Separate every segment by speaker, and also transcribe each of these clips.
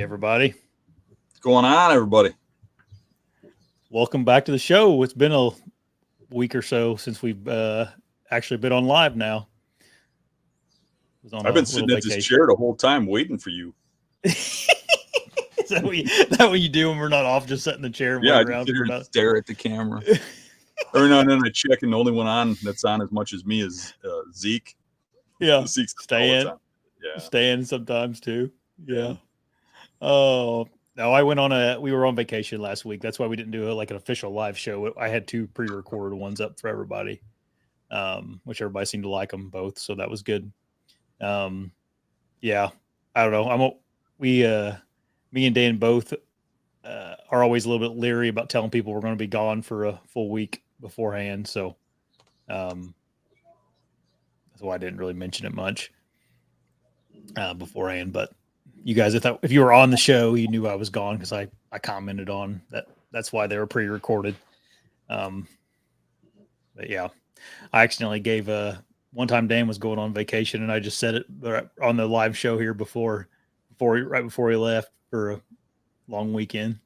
Speaker 1: everybody.
Speaker 2: What's going on, everybody?
Speaker 1: Welcome back to the show. It's been a week or so since we've actually been on live now.
Speaker 2: I've been sitting at this chair the whole time waiting for you.
Speaker 1: Is that what you do when we're not off, just sit in the chair and
Speaker 2: I
Speaker 1: around?
Speaker 2: sit here and stare at the camera. Every now and then I check, and the only one on that's on as much as me is Zeke.
Speaker 1: Yeah,
Speaker 2: Zeke's
Speaker 1: stay in sometimes too. Yeah. Oh, no, we were on vacation last week. That's why we didn't do an official live show. I had two pre-recorded ones up for everybody, which everybody seemed to like them both. So that was good. Yeah, I don't know. Me and Dan both are always a little bit leery about telling people we're going to be gone for a full week beforehand. So that's why I didn't really mention it much beforehand. But you guys, if you were on the show, you knew I was gone because I commented on that. That's why they were pre-recorded. But yeah, I accidentally gave one time Dan was going on vacation, and I just said it on the live show here right before he left for a long weekend.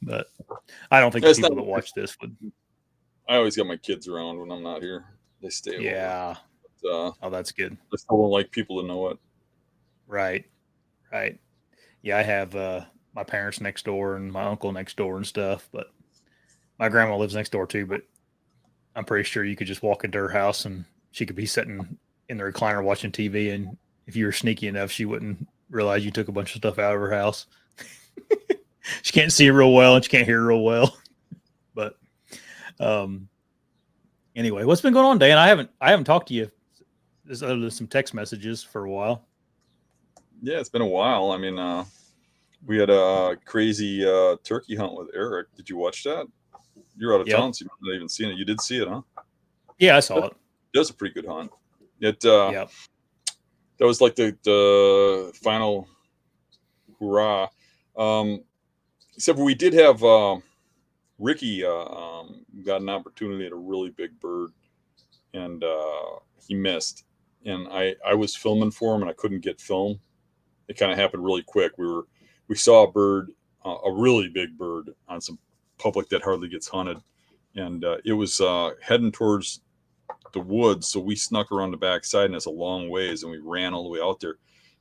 Speaker 1: But I don't think the people that watch this would.
Speaker 2: I always got my kids around when I'm not here. They stay.
Speaker 1: Yeah.
Speaker 2: But,
Speaker 1: that's good.
Speaker 2: I still don't like people to know it.
Speaker 1: Right. Yeah, I have my parents next door and my uncle next door and stuff, but my grandma lives next door too. But I'm pretty sure you could just walk into her house and she could be sitting in the recliner watching TV, and if you were sneaky enough, she wouldn't realize you took a bunch of stuff out of her house. She can't see real well and she can't hear real well. But anyway, what's been going on, Dan? I haven't talked to you other than some text messages for a while.
Speaker 2: Yeah, it's been a while. I mean, we had a crazy turkey hunt with Eric. Did you watch that? You're out of town, so you might not even seen it. You did see it, huh?
Speaker 1: Yeah, I saw it.
Speaker 2: It was a pretty good hunt. That was like the final hurrah. Except for we did have Ricky got an opportunity at a really big bird, and he missed. And I was filming for him, and I couldn't get film. It kind of happened really quick. We saw a bird, a really big bird, on some public that hardly gets hunted, and it was heading towards the woods. So we snuck around the backside, and it's a long ways, and we ran all the way out there.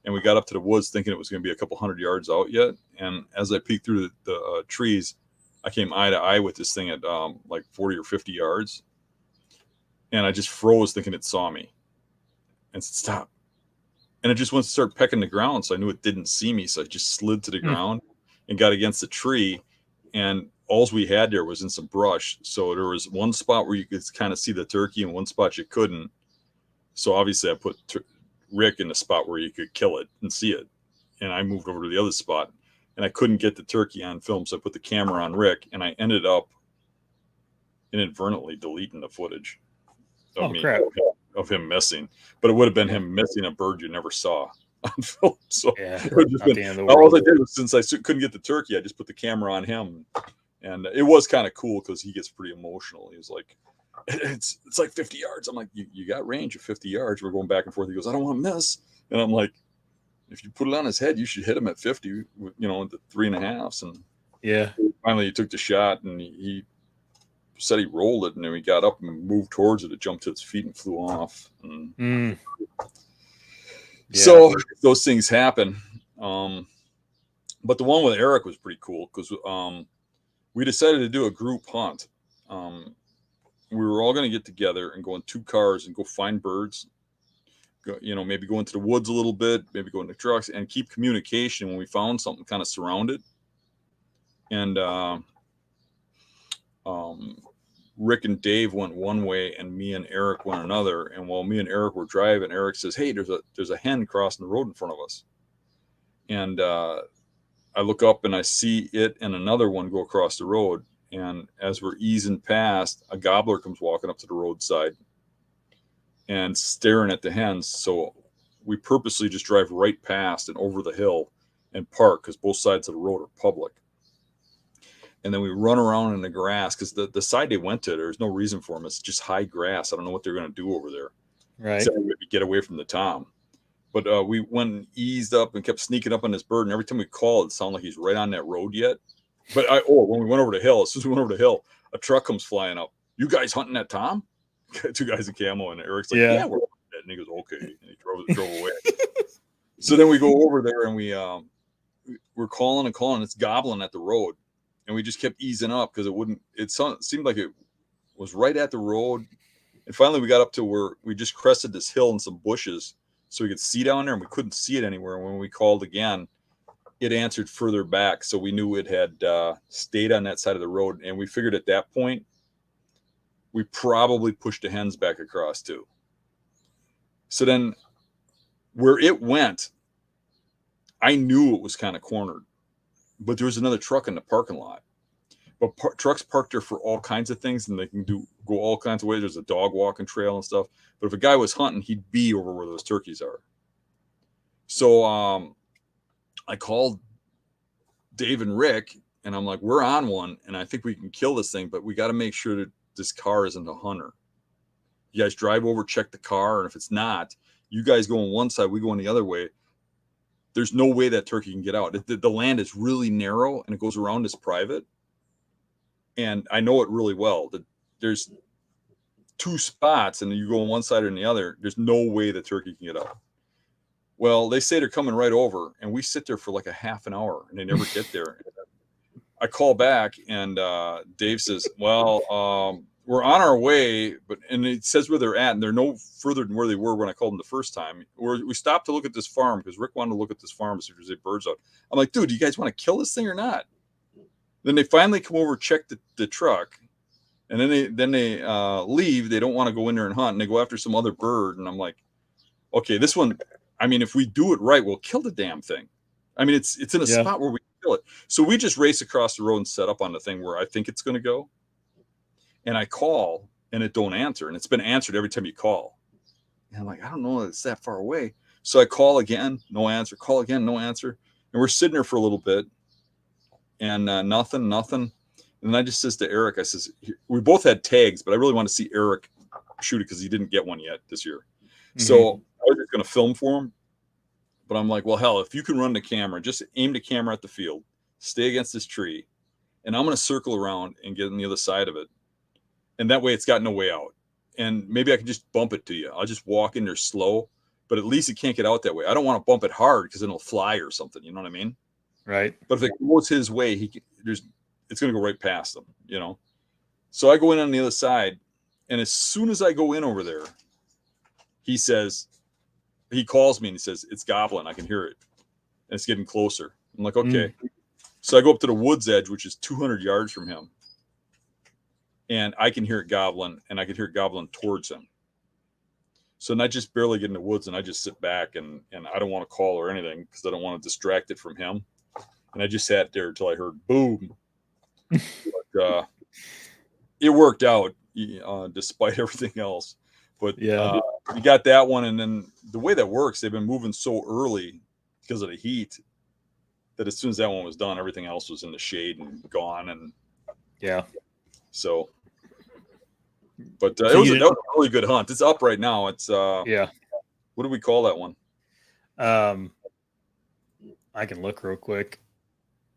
Speaker 2: And we got up to the woods thinking it was going to be a couple 100 yards out yet. And as I peeked through the trees, I came eye to eye with this thing at like 40 or 50 yards. And I just froze thinking it saw me and said, stop. And it just went to start pecking the ground. So I knew it didn't see me. So I just slid to the ground and got against the tree. And all we had there was in some brush. So there was one spot where you could kind of see the turkey and one spot you couldn't. So obviously I put Rick in the spot where you could kill it and see it. And I moved over to the other spot, and I couldn't get the turkey on film. So I put the camera on Rick, and I ended up inadvertently deleting the footage of him missing. But it would have been him missing a bird you never saw on film. So all I did was, since I couldn't get the turkey, I just put the camera on him. And it was kind of cool because he gets pretty emotional. He was like, it's like 50 yards. I'm like, you got range of 50 yards. We're going back and forth. He goes, I don't want to miss. And I'm like, if you put it on his head, you should hit him at 50, the 3.5s. And finally he took the shot, and he said he rolled it, and then he got up and moved towards it. It jumped to its feet and flew off. And so those things happen. But the one with Eric was pretty cool because we decided to do a group hunt. We were all going to get together and go in 2 cars and go find birds, maybe go into the woods a little bit, maybe go into trucks, and keep communication when we found something, kind of surround it. And Rick and Dave went one way, and me and Eric went another. And while me and Eric were driving, Eric says, hey, there's a hen crossing the road in front of us. And I look up and I see it and another one go across the road. And as we're easing past, a gobbler comes walking up to the roadside and staring at the hens. So we purposely just drive right past and over the hill and park because both sides of the road are public. And then we run around in the grass because the side they went to, there's no reason for them. It's just high grass. I don't know what they're going to do over there.
Speaker 1: Right.
Speaker 2: Except maybe get away from the tom. But we went and eased up and kept sneaking up on this bird. And every time we call, it sounded like he's right on that road yet. But when we went over the hill, as soon as we went over the hill, a truck comes flying up. You guys hunting that Tom? Two guys in camo, and Eric's like, yeah, we're hunting it. And he goes, okay. And he drove away. So then we go over there and we're calling and calling. It's gobbling at the road. And we just kept easing up because it seemed like it was right at the road. And finally we got up to where we just crested this hill and some bushes so we could see down there, and we couldn't see it anywhere. And when we called again, it answered further back. So we knew it had stayed on that side of the road. And we figured at that point, we probably pushed the hens back across too. So then where it went, I knew it was kind of cornered, but there was another truck in the parking lot. But trucks parked there for all kinds of things, and they can go all kinds of ways. There's a dog walking trail and stuff. But if a guy was hunting, he'd be over where those turkeys are. So I called Dave and Rick, and I'm like, we're on one, and I think we can kill this thing, but we got to make sure that this car isn't a hunter. You guys drive over, check the car, and if it's not, you guys go on one side, we go on the other way. There's no way that turkey can get out. The land is really narrow, and it goes around this private. And I know it really well. There's two spots, and you go on one side or the other. There's no way the turkey can get out. Well, they say they're coming right over, and we sit there for like a half an hour, and they never get there. I call back, and Dave says, well, we're on our way, and it says where they're at, and they're no further than where they were when I called them the first time. We stopped to look at this farm because Rick wanted to look at this farm to see if there's any birds out. I'm like, dude, do you guys want to kill this thing or not? Then they finally come over, check the truck, and then they leave. They don't want to go in there and hunt, and they go after some other bird. And I'm like, okay, this one, I mean, if we do it right, we'll kill the damn thing. I mean, it's in a spot where we can kill it. So we just race across the road and set up on the thing where I think it's going to go. And I call, and it don't answer, and it's been answered every time you call. And I'm like, I don't know, it's that far away. So I call again, no answer. Call again, no answer. And we're sitting there for a little bit. And nothing. And then I just says to Eric, I says, we both had tags, but I really want to see Eric shoot it because he didn't get one yet this year. Mm-hmm. So I was just going to film for him. But I'm like, well, hell, if you can run the camera, just aim the camera at the field, stay against this tree, and I'm going to circle around and get on the other side of it. And that way it's got no way out. And maybe I can just bump it to you. I'll just walk in there slow, but at least it can't get out that way. I don't want to bump it hard because then it'll fly or something. You know what I mean?
Speaker 1: Right.
Speaker 2: But if it goes his way, it's going to go right past him, you know? So I go in on the other side, and as soon as I go in over there, he calls me and he says, it's gobbling. I can hear it. And it's getting closer. I'm like, okay. So I go up to the woods edge, which is 200 yards from him. And I can hear it gobbling, and I can hear it gobbling towards him. So then I just barely get in the woods, and I just sit back, and I don't want to call or anything because I don't want to distract it from him. And I just sat there until I heard boom. But it worked out despite everything else. But you got that one. And then the way that works, they've been moving so early because of the heat that as soon as that one was done, everything else was in the shade and gone. And so, but that was a really good hunt. It's up right now. It's what do we call that one?
Speaker 1: I can look real quick.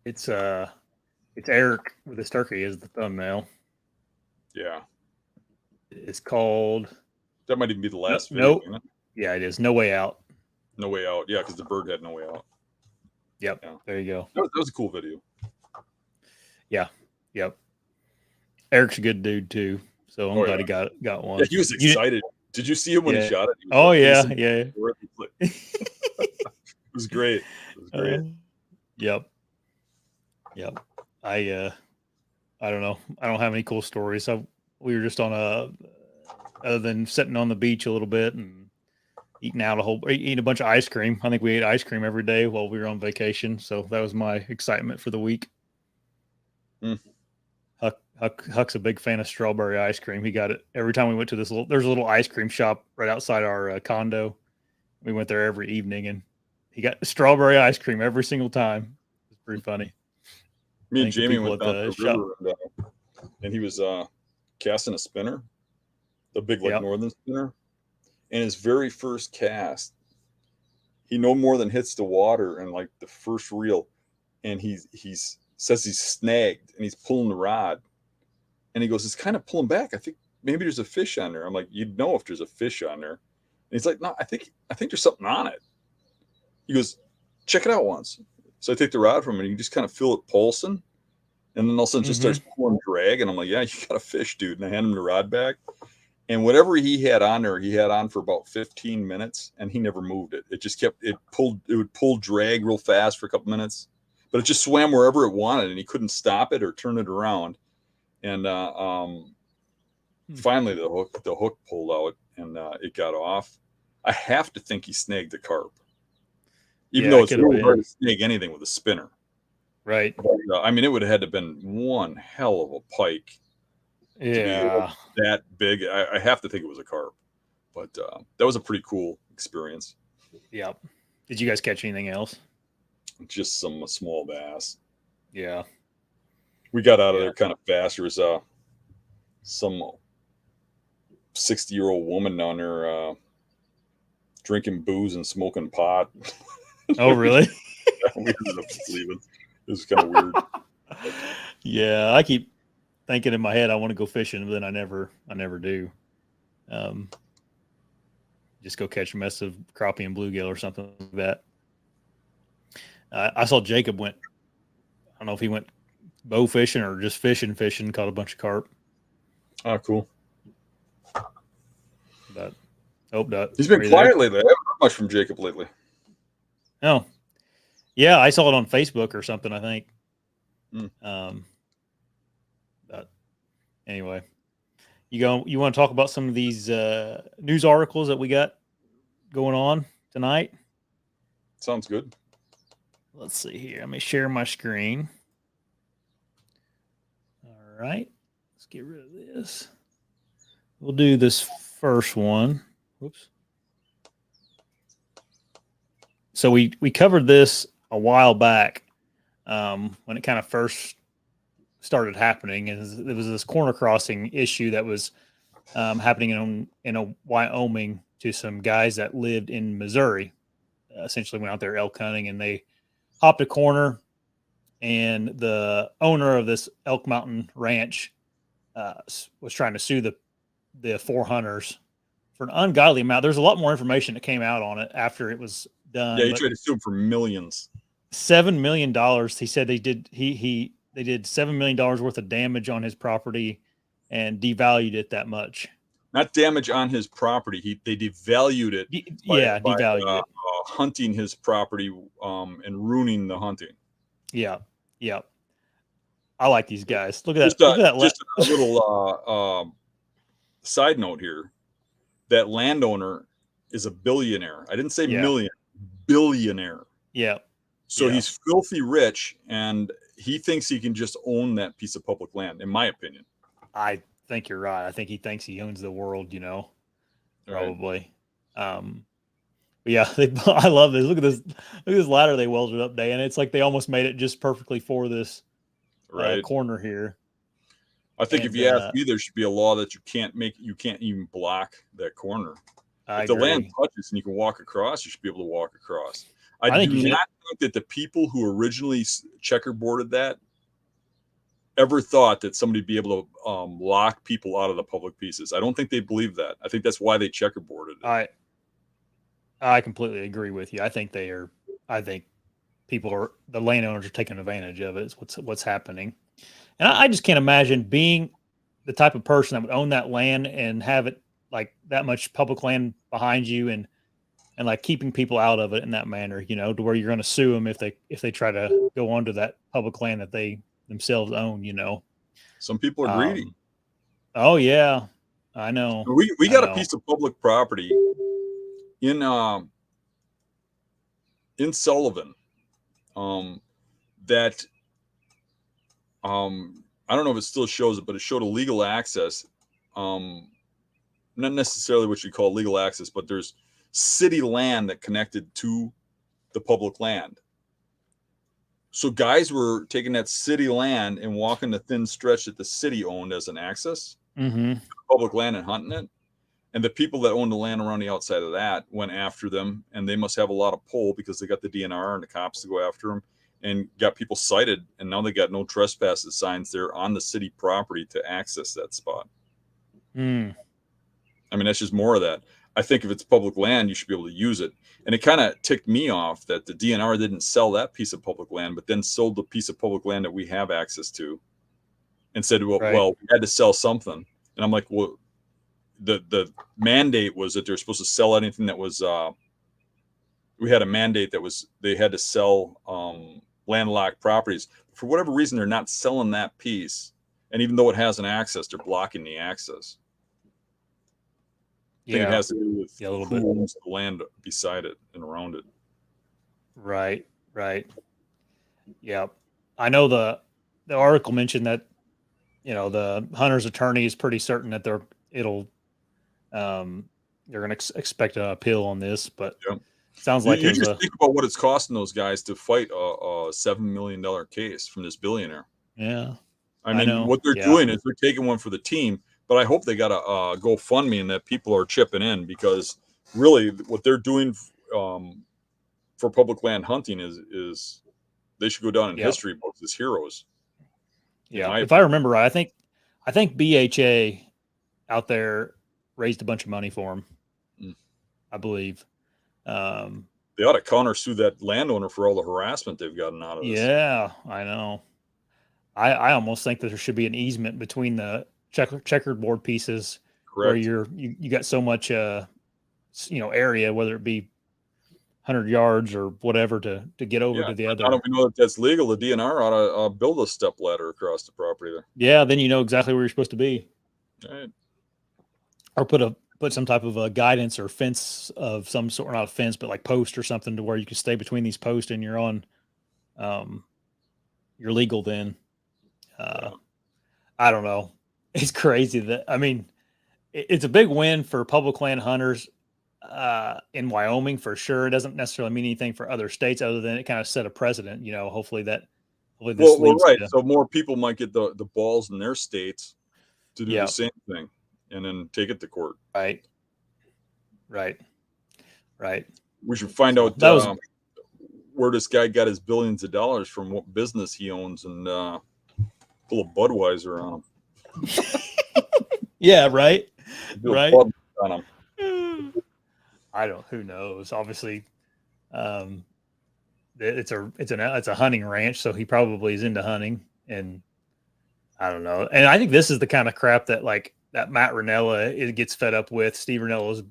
Speaker 1: It's Eric with his turkey is the thumbnail.
Speaker 2: Yeah.
Speaker 1: It's called.
Speaker 2: That might even be the last video.
Speaker 1: Nope. Yeah, it is. No Way Out.
Speaker 2: No Way Out. Yeah, because the bird had no way out.
Speaker 1: Yep. Yeah. There you go.
Speaker 2: That was a cool video.
Speaker 1: Yeah. Yep. Eric's a good dude too, so I'm glad he got one.
Speaker 2: Yeah, he was excited. Did you see him when he shot it?
Speaker 1: Oh yeah.
Speaker 2: It was great.
Speaker 1: Yep. I don't know. I don't have any cool stories. We were just on other than sitting on the beach a little bit and eating a bunch of ice cream. I think we ate ice cream every day while we were on vacation. So that was my excitement for the week. Huck's a big fan of strawberry ice cream. He got it every time we went to there's a little ice cream shop right outside our condo. We went there every evening and he got strawberry ice cream every single time. It's pretty funny.
Speaker 2: Me and Jamie went down to the river and he was casting a spinner, the big northern spinner. And his very first cast, he no more than hits the water and like the first reel, and he's says he's snagged and he's pulling the rod, and he goes, it's kind of pulling back. I think maybe there's a fish on there. I'm like, you'd know if there's a fish on there. And he's like, no, I think there's something on it. He goes, check it out once. So I take the rod from him and you just kind of feel it pulsing. And then all of a sudden just starts pulling drag. And I'm like, yeah, you got a fish, dude. And I hand him the rod back. And whatever he had on there, he had on for about 15 minutes and he never moved it. It just kept, it would pull drag real fast for a couple minutes, but it just swam wherever it wanted and he couldn't stop it or turn it around. And finally the hook pulled out and it got off. I have to think he snagged the carp, even though it's really hard to snag anything with a spinner.
Speaker 1: Right.
Speaker 2: But, I mean, it would have had to have been one hell of a pike.
Speaker 1: Yeah.
Speaker 2: That big. I have to think it was a carp, but that was a pretty cool experience.
Speaker 1: Yep. Did you guys catch anything else?
Speaker 2: Just some small bass.
Speaker 1: Yeah.
Speaker 2: We got out of there kind of fast. There was some 60-year-old woman down there drinking booze and smoking pot.
Speaker 1: Oh, really?
Speaker 2: We ended up leaving. It was kind of weird.
Speaker 1: Yeah, I keep thinking in my head I want to go fishing, but then I never do. Just go catch a mess of crappie and bluegill or something like that. I saw Jacob went. I don't know if he went bow fishing or just fishing, caught a bunch of carp.
Speaker 2: Oh, cool.
Speaker 1: But
Speaker 2: he's been quiet lately. I haven't heard much from Jacob lately.
Speaker 1: Oh, yeah, I saw it on Facebook or something, I think. But anyway, you want to talk about some of these news articles that we got going on tonight?
Speaker 2: Sounds good.
Speaker 1: Let's see here. Let me share my screen. All right. Let's get rid of this. We'll do this first one. Whoops. So we covered this a while back when it kind of first started happening. It was this corner crossing issue that was happening in Wyoming to some guys that lived in Missouri. Essentially went out there elk hunting and they hopped a corner, and the owner of this Elk Mountain Ranch was trying to sue the four hunters for an ungodly amount. There's a lot more information that came out on it after it was done.
Speaker 2: Yeah, he tried to sue him for millions.
Speaker 1: $7 million. He said they did $7 million worth of damage on his property and devalued it that much.
Speaker 2: Not damage on his property. They devalued it.
Speaker 1: Devalued it.
Speaker 2: Hunting his property and ruining the hunting.
Speaker 1: Yeah. I like these guys. Look at that.
Speaker 2: Look at that. Just a little side note here. That landowner is a billionaire. I didn't say million, billionaire.
Speaker 1: Yeah.
Speaker 2: So he's filthy rich, and he thinks he can just own that piece of public land, in my opinion.
Speaker 1: I think you're right. I think he thinks he owns the world, probably. Right. But yeah, I love this. Look at this ladder they welded up, Dan. It's like they almost made it just perfectly for this corner here.
Speaker 2: I think if you ask me, there should be a law that you can't even block that corner. If the land touches and you can walk across, you should be able to walk across. I do not think that the people who originally checkerboarded that ever thought that somebody would be able to lock people out of the public pieces. I don't think they believe that. I think that's why they checkerboarded it.
Speaker 1: I completely agree with you. I think the landowners are taking advantage of it. It's what's happening. And I just can't imagine being the type of person that would own that land and have it like that much public land behind you and like keeping people out of it in that manner, to where you're going to sue them if they try to go onto that public land that they themselves own,
Speaker 2: Some people are greedy.
Speaker 1: Oh yeah, I know.
Speaker 2: We got a piece of public property in Sullivan that I don't know if it still shows it, but it showed a legal access. Not necessarily what you call legal access, but there's city land that connected to the public land. So guys were taking that city land and walking the thin stretch that the city owned as an access to public land and hunting it. And the people that own the land around the outside of that went after them, and they must have a lot of pull because they got the DNR and the cops to go after them, and got people cited. And now they got no trespassing signs there on the city property to access that spot.
Speaker 1: Mm.
Speaker 2: I mean, that's just more of that. I think if it's public land, you should be able to use it. And it kind of ticked me off that the DNR didn't sell that piece of public land, but then sold the piece of public land that we have access to, and said, well, we had to sell something. And I'm like, well, the mandate was that they're supposed to sell anything that was, we had a mandate that was, they had to sell landlocked properties. For whatever reason, they're not selling that piece. And even though it has an access, they're blocking the access. I think it has to do with who owns the land beside it and around it.
Speaker 1: Right. Yeah. I know the article mentioned that, the hunter's attorney is pretty certain that they're going to expect an appeal on this, but sounds like
Speaker 2: you just think about what it's costing those guys to fight a $7 million case from this billionaire.
Speaker 1: Yeah.
Speaker 2: I mean, what they're doing is they're taking one for the team, but I hope they got a GoFundMe and that people are chipping in, because really what they're doing for public land hunting is they should go down in history books as heroes.
Speaker 1: Yeah. If I remember right, I think BHA out there raised a bunch of money for him. I believe.
Speaker 2: They ought to counter-sue that landowner for all the harassment they've gotten out of this.
Speaker 1: Yeah, I know. I almost think that there should be an easement between the checkered board pieces. Correct. Where you got so much area, whether it be 100 yards or whatever, to get over to the other.
Speaker 2: Now that we know that that's legal, the DNR ought to build a step ladder across the property there.
Speaker 1: Yeah, then you know exactly where you're supposed to be.
Speaker 2: Right.
Speaker 1: Or put some type of a guidance or fence of some sort, not a fence, but like post or something, to where you can stay between these posts and you're on, you're legal then. I don't know. It's crazy that, I mean, it's a big win for public land hunters in Wyoming for sure. It doesn't necessarily mean anything for other states, other than it kind of set a precedent, hopefully this leads
Speaker 2: right.
Speaker 1: to,
Speaker 2: so more people might get the balls in their states to do the same thing and then take it to court.
Speaker 1: Right.
Speaker 2: We should find out where this guy got his billions of dollars from, what business he owns, and pull a Budweiser on him.
Speaker 1: Yeah, right.
Speaker 2: Right. On him.
Speaker 1: Who knows? Obviously, it's a hunting ranch, so he probably is into hunting, and I don't know. And I think this is the kind of crap that that Matt Ranella gets fed up with. Steve Ranella's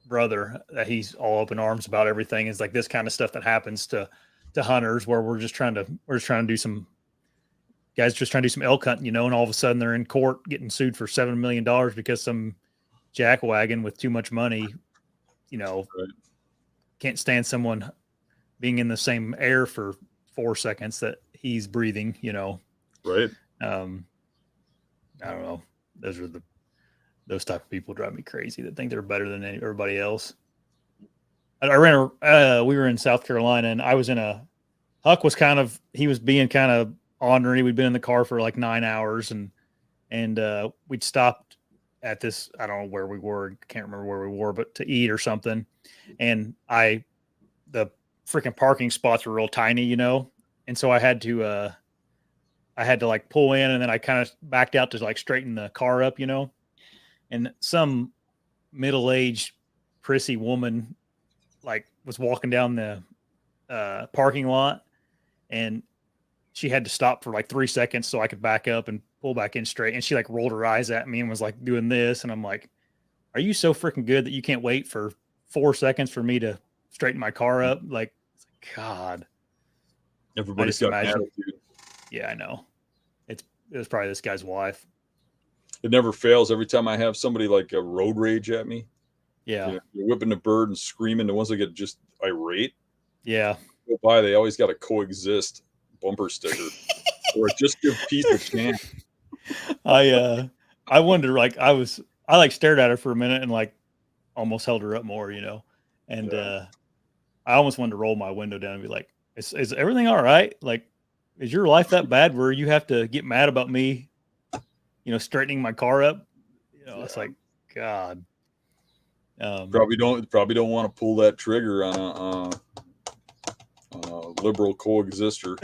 Speaker 1: brother, that he's all up in arms about everything, is like this kind of stuff that happens to hunters, where we're just trying to do some guys just trying to do some elk hunting, and all of a sudden they're in court getting sued for $7 million because some jackwagon with too much money, can't stand someone being in the same air for 4 seconds that he's breathing,
Speaker 2: Right.
Speaker 1: I don't know. Those type of people drive me crazy, that think they're better than everybody else. We were in South Carolina, and I was Huck was he was being kind of ornery. We'd been in the car for like 9 hours, and we'd stopped at this, I don't know where we were, can't remember where we were, but to eat or something. And the freaking parking spots were real tiny, and so I had to like pull in, and then I kind of backed out to like straighten the car up, and some middle-aged prissy woman was walking down the parking lot, and she had to stop for like 3 seconds so I could back up and pull back in straight. And she rolled her eyes at me and was like doing this. And I'm like, are you so freaking good that you can't wait for 4 seconds for me to straighten my car up? Like, God.
Speaker 2: Everybody's got an attitude.
Speaker 1: Yeah, I know. It was probably this guy's wife.
Speaker 2: It never fails. Every time I have somebody like a road rage at me.
Speaker 1: Yeah.
Speaker 2: You're whipping the bird and screaming. The ones that get just irate.
Speaker 1: Yeah.
Speaker 2: Go by, they always got to coexist bumper sticker or just give peace a chance.
Speaker 1: I wonder, I stared at her for a minute and almost held her up more, and I almost wanted to roll my window down and be like, is everything all right? Like, is your life that bad where you have to get mad about me, straightening my car up? It's like, God.
Speaker 2: Probably don't want to pull that trigger on a liberal coexister.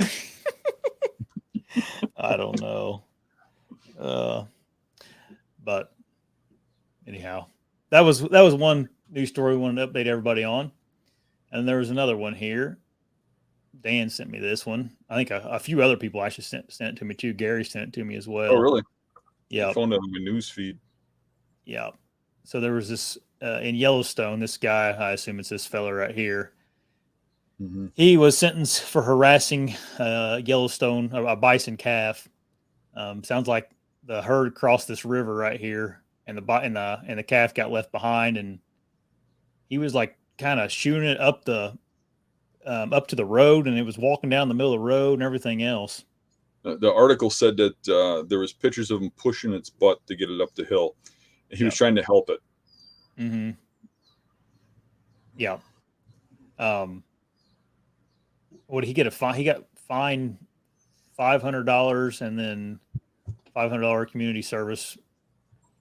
Speaker 1: I don't know. But anyhow, that was one news story we wanted to update everybody on. And there was another one here. Dan sent me this one. I think a few other people actually sent it to me too. Gary sent it to me as well.
Speaker 2: Oh, really?
Speaker 1: Yeah.
Speaker 2: I found it on my news feed.
Speaker 1: Yeah. So there was this in Yellowstone, this guy, I assume it's this fella right here. Mm-hmm. He was sentenced for harassing Yellowstone, a bison calf. Sounds like the herd crossed this river right here, and the calf got left behind, and he was like kind of shooting it up to the road, and it was walking down the middle of the road and everything else.
Speaker 2: The article said that there was pictures of him pushing its butt to get it up the hill. He was trying to help it.
Speaker 1: Mm-hmm. Yeah. What did he get a fine? He got fined $500 and then $500 community service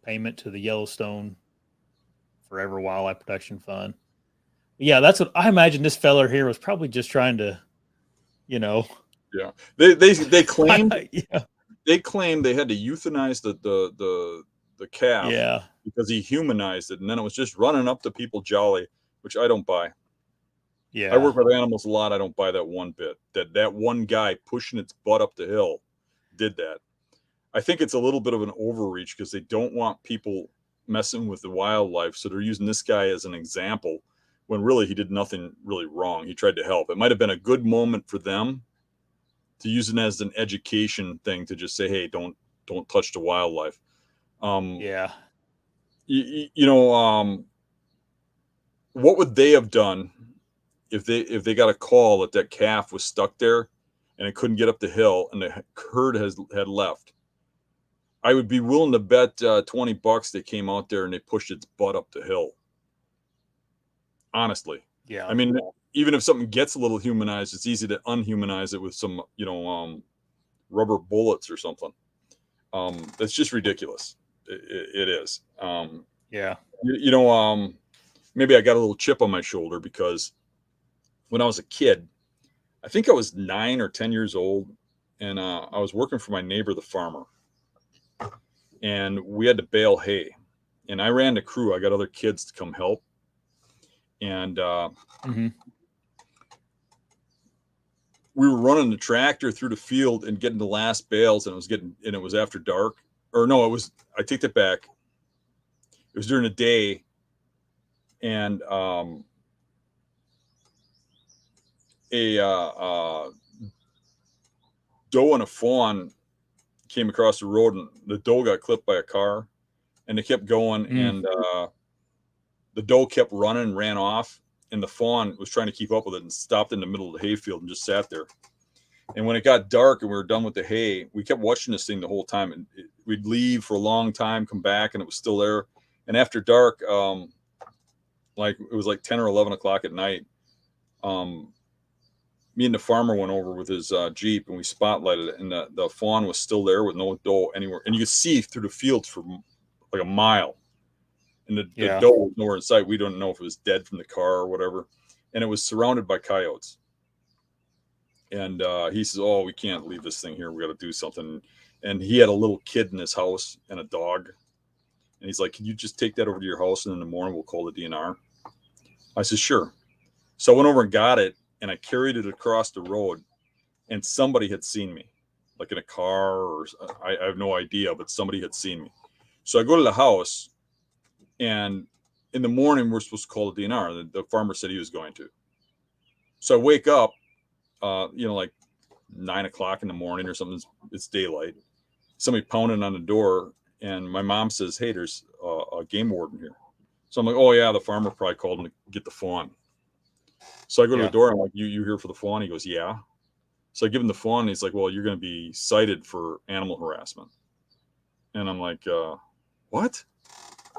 Speaker 1: payment to the Yellowstone Forever Wildlife Protection Fund. Yeah, that's what I imagine. This fella here was probably just trying to,
Speaker 2: Yeah, they claimed they claimed they had to euthanize the calf.
Speaker 1: Yeah,
Speaker 2: because he humanized it, and then it was just running up to people jolly, which I don't buy.
Speaker 1: Yeah,
Speaker 2: I work with animals a lot. I don't buy that one bit. That one guy pushing its butt up the hill did that. I think it's a little bit of an overreach because they don't want people messing with the wildlife, so they're using this guy as an example when really he did nothing really wrong. He tried to help. It might have been a good moment for them to use it as an education thing to just say, hey, don't touch the wildlife.
Speaker 1: Yeah.
Speaker 2: What would they have done if they got a call that calf was stuck there and it couldn't get up the hill and the herd had left? I would be willing to bet $20 they came out there and they pushed its butt up the hill. Honestly.
Speaker 1: Yeah.
Speaker 2: I mean, even if something gets a little humanized, it's easy to unhumanize it with some, rubber bullets or something. That's just ridiculous. It is.
Speaker 1: Yeah.
Speaker 2: Maybe I got a little chip on my shoulder because when I was a kid, I think I was 9 or 10 years old, and I was working for my neighbor, the farmer, and we had to bale hay, and I ran the crew. I got other kids to come help, and we were running the tractor through the field and getting the last bales, and it was after dark. Or no, I take that back. It was during the day, and a doe and a fawn came across the road, and the doe got clipped by a car, and they kept going, and the doe kept running, ran off, and the fawn was trying to keep up with it and stopped in the middle of the hayfield and just sat there. And when it got dark and we were done with the hay, we kept watching this thing the whole time, and we'd leave for a long time, come back, and it was still there. And after dark, like it was like 10 or 11 o'clock at night, me and the farmer went over with his Jeep, and we spotlighted it, and the fawn was still there with no doe anywhere. And you could see through the fields for like a mile. And the doe was nowhere in sight. We don't know if it was dead from the car or whatever. And it was surrounded by coyotes. And he says, oh, we can't leave this thing here. We got to do something. And he had a little kid in his house and a dog. And he's like, can you just take that over to your house, and in the morning we'll call the DNR? I said, sure. So I went over and got it, and I carried it across the road, and somebody had seen me, like in a car, or I have no idea, but somebody had seen me. So I go to the house, and in the morning we're supposed to call the DNR. The farmer said he was going to. So I wake up, like 9 o'clock in the morning or something. It's daylight. Somebody pounding on the door, and my mom says, hey, there's a game warden here. So I'm like, oh yeah, the farmer probably called him to get the fawn. So I go to the door. I'm like, you here for the fawn? He goes, yeah. So I give him the fawn. And he's like, well, you're going to be cited for animal harassment. And I'm like, what?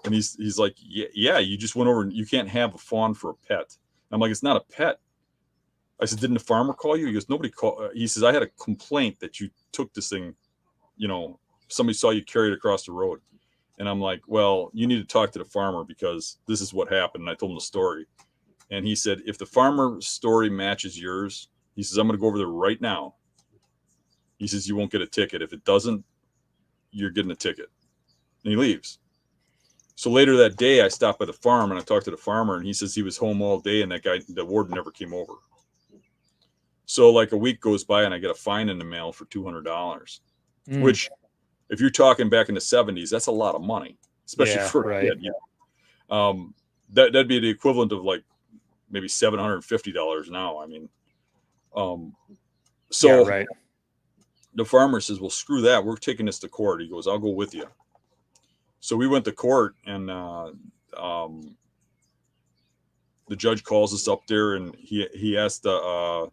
Speaker 2: And he's like, yeah, you just went over, and you can't have a fawn for a pet. And I'm like, it's not a pet. I said, didn't the farmer call you? He goes, nobody called. He says, I had a complaint that you took this thing, somebody saw you carry it across the road. And I'm like, well, you need to talk to the farmer because this is what happened. And I told him the story. And he said, if the farmer's story matches yours, he says, I'm going to go over there right now. He says, you won't get a ticket. If it doesn't, you're getting a ticket. And he leaves. So later that day, I stopped by the farm and I talked to the farmer, and he says he was home all day and that guy, the warden, never came over. So like a week goes by and I get a fine in the mail for $200, which if you're talking back in the 70s, that's a lot of money, especially for a kid. That'd be the equivalent of like maybe $750 now. I mean, the farmer says, well, screw that. We're taking this to court. He goes, I'll go with you. So we went to court, and the judge calls us up there, and he asked the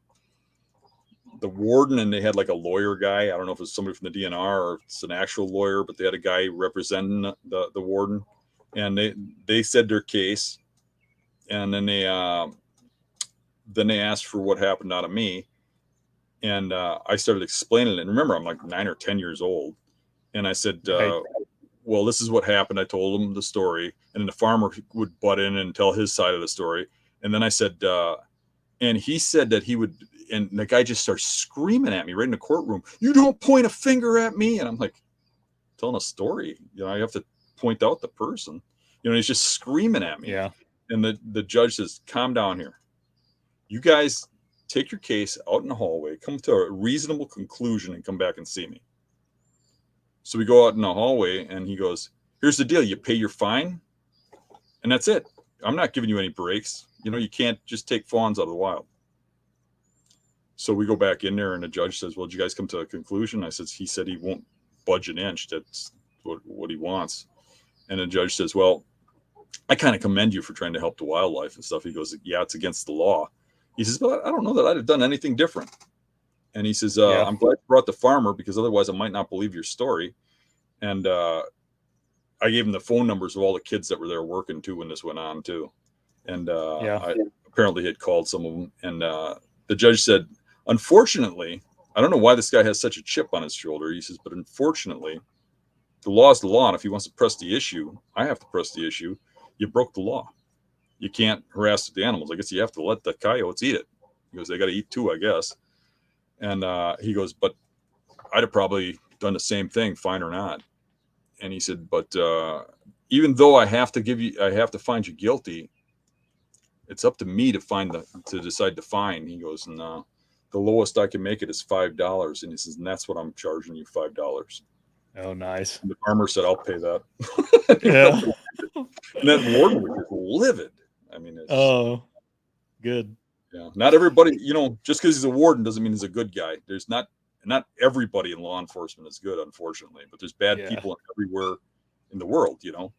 Speaker 2: warden, and they had like a lawyer guy. I don't know if it's somebody from the DNR or if it's an actual lawyer, but they had a guy representing the warden, and they said their case, and then they asked for what happened out of me, and I started explaining it. And remember, I'm like 9 or 10 years old, and I said, well, this is what happened. I told him the story, and then the farmer would butt in and tell his side of the story. And then I said, and he said that he would, and the guy just starts screaming at me right in the courtroom. You don't point a finger at me. And I'm like, telling a story. You know, I have to point out the person. You know, he's just screaming at me.
Speaker 1: Yeah.
Speaker 2: And the judge says, calm down here. You guys take your case out in the hallway, come to a reasonable conclusion, and come back and see me. So we go out in the hallway, and he goes, here's the deal. You pay your fine, and that's it. I'm not giving you any breaks. You know, you can't just take fawns out of the wild. So we go back in there, and the judge says, well, did you guys come to a conclusion? I said, he said he won't budge an inch. That's what he wants. And the judge says, well, I kind of commend you for trying to help the wildlife and stuff. He goes, yeah, it's against the law. He says, but I don't know that I'd have done anything different. And he says, I'm glad you brought the farmer, because otherwise I might not believe your story. And I gave him the phone numbers of all the kids that were there working too when this went on too. And I apparently had called some of them. And the judge said, unfortunately, I don't know why this guy has such a chip on his shoulder. He says, but unfortunately, the law is the law. And if he wants to press the issue, I have to press the issue. You broke the law. You can't harass the animals. I guess you have to let the coyotes eat it. He goes, they got to eat too, I guess. And he goes, but I'd have probably done the same thing, fine or not. And he said, but even though I have to find you guilty, it's up to me to decide the fine. He goes, no, the lowest I can make it is $5. And he says, and that's what I'm charging you, $5.
Speaker 1: Oh, nice.
Speaker 2: And the farmer said, I'll pay that.
Speaker 1: Yeah.
Speaker 2: And that warden was just livid. I mean,
Speaker 1: good.
Speaker 2: Yeah. Not everybody, you know, just because he's a warden doesn't mean he's a good guy. There's not everybody in law enforcement is good, unfortunately, but there's bad people everywhere in the world, you know?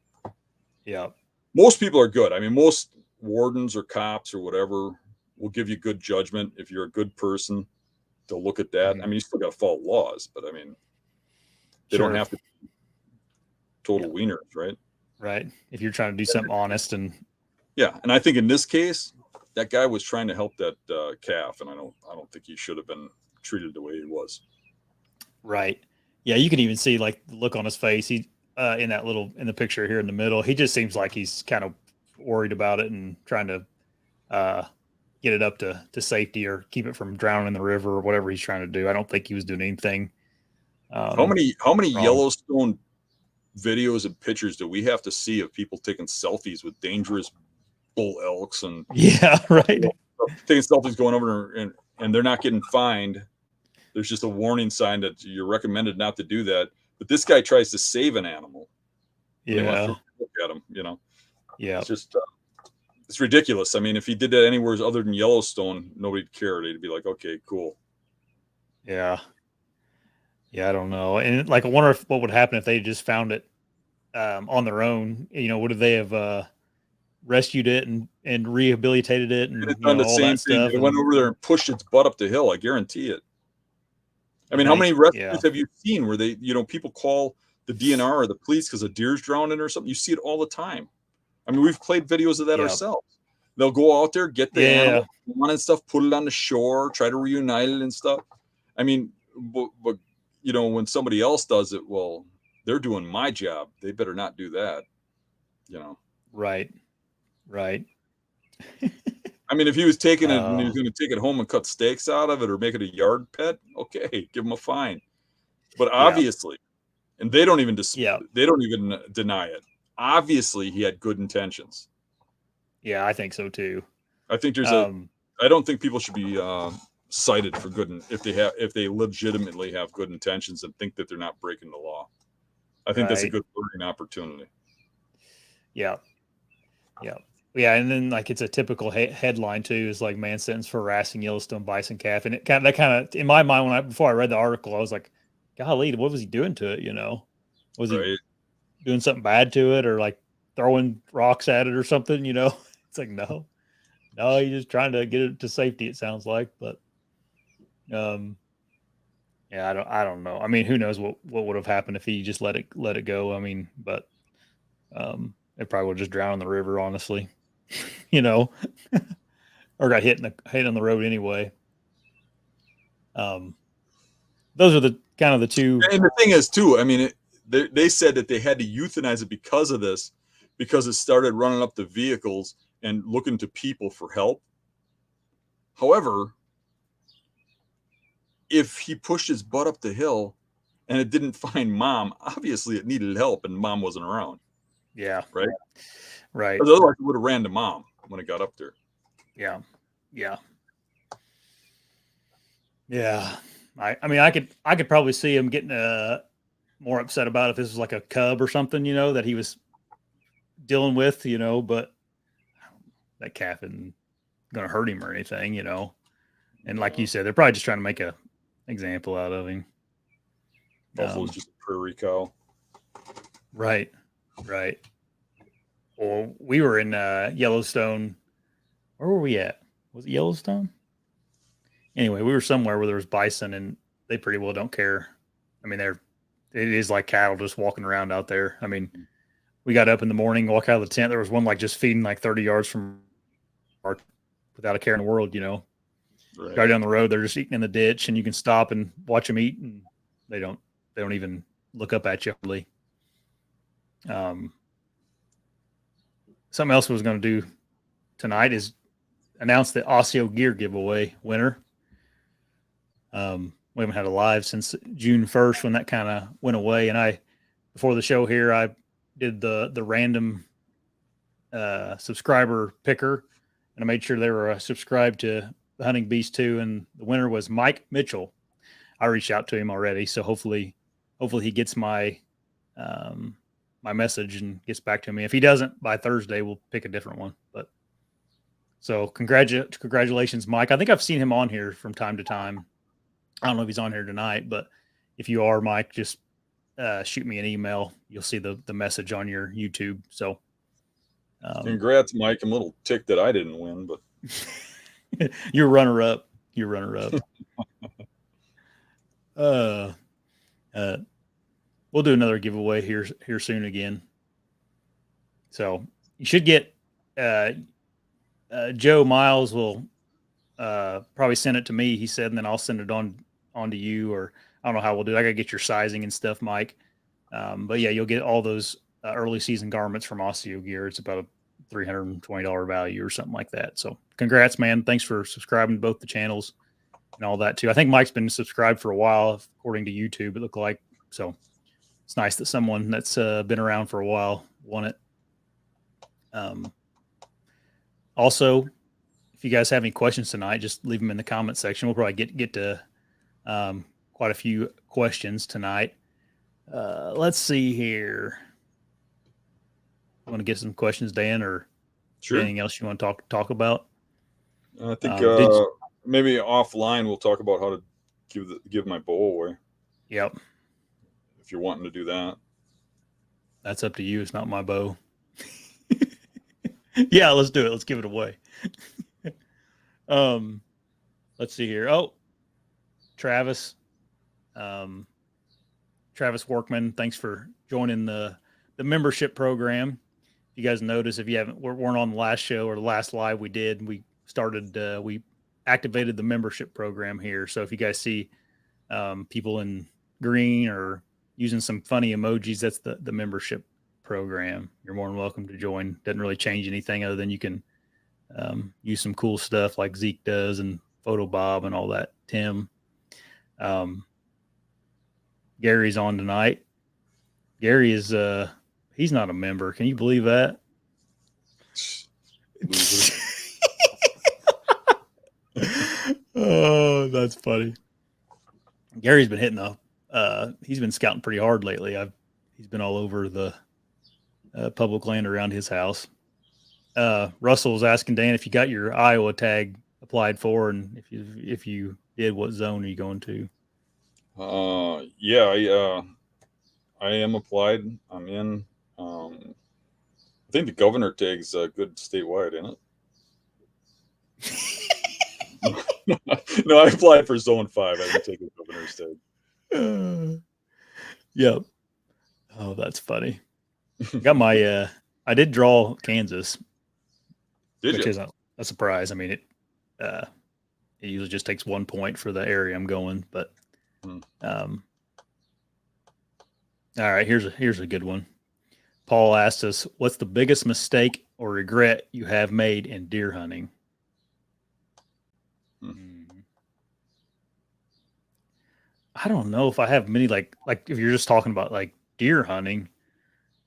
Speaker 1: Yeah.
Speaker 2: Most people are good. I mean, most wardens or cops or whatever will give you good judgment. If you're a good person, they'll look at that. I mean, you still got to follow laws, but I mean, they don't have to be total wieners, right?
Speaker 1: Right. If you're trying to do something honest and.
Speaker 2: Yeah. And I think in this case, that guy was trying to help that calf. And I don't think he should have been treated the way he was.
Speaker 1: Right. Yeah. You can even see like the look on his face. He, in the picture here in the middle, he just seems like he's kind of worried about it and trying to get it up to safety or keep it from drowning in the river or whatever he's trying to do. I don't think he was doing anything.
Speaker 2: How many Yellowstone videos and pictures do we have to see of people taking selfies with dangerous bull elks and
Speaker 1: right,
Speaker 2: taking selfies going over and they're not getting fined? There's just a warning sign that you're recommended not to do that. But this guy tries to save an animal.
Speaker 1: Yeah,
Speaker 2: look at him, you know.
Speaker 1: Yeah,
Speaker 2: it's just it's ridiculous. I mean, if he did that anywhere other than Yellowstone, nobody'd care. They'd be like, okay, cool.
Speaker 1: Yeah, I don't know. And like, I wonder what would happen if they just found it on their own. You know, would they have rescued it and rehabilitated it and
Speaker 2: done the
Speaker 1: all
Speaker 2: same
Speaker 1: that
Speaker 2: thing?
Speaker 1: stuff?
Speaker 2: They went over there and pushed its butt up the hill. I guarantee it. I mean, how many rescues have you seen where they, you know, people call the DNR or the police because a deer's drowning or something? You see it all the time. I mean, we've played videos of that ourselves. They'll go out there, get the animal and stuff, put it on the shore, try to reunite it and stuff. I mean, but you know, when somebody else does it, well, they're doing my job. They better not do that. You know.
Speaker 1: Right.
Speaker 2: I mean, if he was taking it and he was going to take it home and cut steaks out of it or make it a yard pet, okay, give him a fine. But obviously, and they don't even deny it. Obviously, he had good intentions.
Speaker 1: Yeah, I think so too.
Speaker 2: I think there's I don't think people should be cited for good if they legitimately have good intentions and think that they're not breaking the law. I think that's a good learning opportunity.
Speaker 1: Yeah. And then like it's a typical headline too, is like man sentenced for harassing Yellowstone bison calf, and it kind of in my mind before I read the article, I was like, golly, what was he doing to it? You know, was he doing something bad to it or like throwing rocks at it or something? You know, it's like no, he's just trying to get it to safety. It sounds like, but yeah, I don't know. I mean, who knows what would have happened if he just let it go? I mean, but it probably would just drown in the river, honestly. You know, or got hit on the road anyway. Those are the kind of the two.
Speaker 2: And the thing is, too, I mean, they said that they had to euthanize it because of this, because it started running up the vehicles and looking to people for help. However, if he pushed his butt up the hill and it didn't find mom, obviously it needed help and mom wasn't around.
Speaker 1: Yeah.
Speaker 2: Right. Otherwise, it would have ran to mom when it got up there.
Speaker 1: Yeah. I mean, I could probably see him getting more upset about if this was like a cub or something, you know, that he was dealing with, you know, but that calf isn't going to hurt him or anything, you know. And like you said, they're probably just trying to make a example out of him.
Speaker 2: Buffalo's just a prairie cow.
Speaker 1: Right. Well, we were in Yellowstone. Where were we at? Was it Yellowstone? Anyway, we were somewhere where there was bison, and they pretty well don't care. I mean, it is like cattle just walking around out there. I mean, we got up in the morning, walk out of the tent. There was one like just feeding like 30 yards from our, without a care in the world, you know. Right. Drive down the road, they're just eating in the ditch, and you can stop and watch them eat, and they don't even look up at you. Really. Something else I was going to do tonight is announce the ASIO Gear giveaway winner. We haven't had a live since June 1st when that kind of went away. And before the show here, I did the random subscriber picker, and I made sure they were subscribed to the Hunting Beast 2. And the winner was Mike Mitchell. I reached out to him already, so hopefully he gets my my message and gets back to me. If he doesn't by Thursday, we'll pick a different one. But so congratulations, Mike. I think I've seen him on here from time to time. I don't know if he's on here tonight, but if you are, Mike, just shoot me an email. You'll see the message on your YouTube. So
Speaker 2: congrats, Mike. I'm a little ticked that I didn't win, but
Speaker 1: you're runner up. We'll do another giveaway here soon again. So you should get Joe Miles will probably send it to me, he said, and then I'll send it on to you, or I don't know how we'll do it. I got to get your sizing and stuff, Mike. But yeah, you'll get all those early season garments from ASIO Gear. It's about a $320 value or something like that. So congrats, man. Thanks for subscribing to both the channels and all that too. I think Mike's been subscribed for a while, according to YouTube, it looked like. So it's nice that someone that's been around for a while won it. Also, if you guys have any questions tonight, just leave them in the comment section. We'll probably get to quite a few questions tonight. Let's see here. You want to get some questions, Dan, or anything else you want to talk about?
Speaker 2: I think maybe offline we'll talk about how to give my bow away.
Speaker 1: Yep.
Speaker 2: If you're wanting to do that.
Speaker 1: That's up to you. It's not my bow. Yeah, let's do it. Let's give it away. Let's see here. Oh, Travis Workman, thanks for joining the membership program. If you guys notice, if you weren't on the last show or the last live we did, we activated the membership program here. So if you guys see people in green or using some funny emojis. That's the membership program. You're more than welcome to join. Doesn't really change anything other than you can use some cool stuff like Zeke does and Photo Bob and all that. Tim, Gary's on tonight. Gary is he's not a member. Can you believe that? Oh, that's funny. Gary's been hitting he's been scouting pretty hard lately. He's been all over the public land around his house. Russell was asking Dan if you got your Iowa tag applied for, and if you did, what zone are you going to?
Speaker 2: Yeah, I am applied. I'm in. I think the governor tag's good statewide, isn't it? No, I applied for Zone 5. I didn't take the governor's tag.
Speaker 1: Yep. Oh, that's funny. Got my I did draw Kansas. Which isn't a surprise. I mean, it usually just takes 1 point for the area I'm going, but all right, here's a good one. Paul asked us, what's the biggest mistake or regret you have made in deer hunting? I don't know if I have many, like if you're just talking about like deer hunting,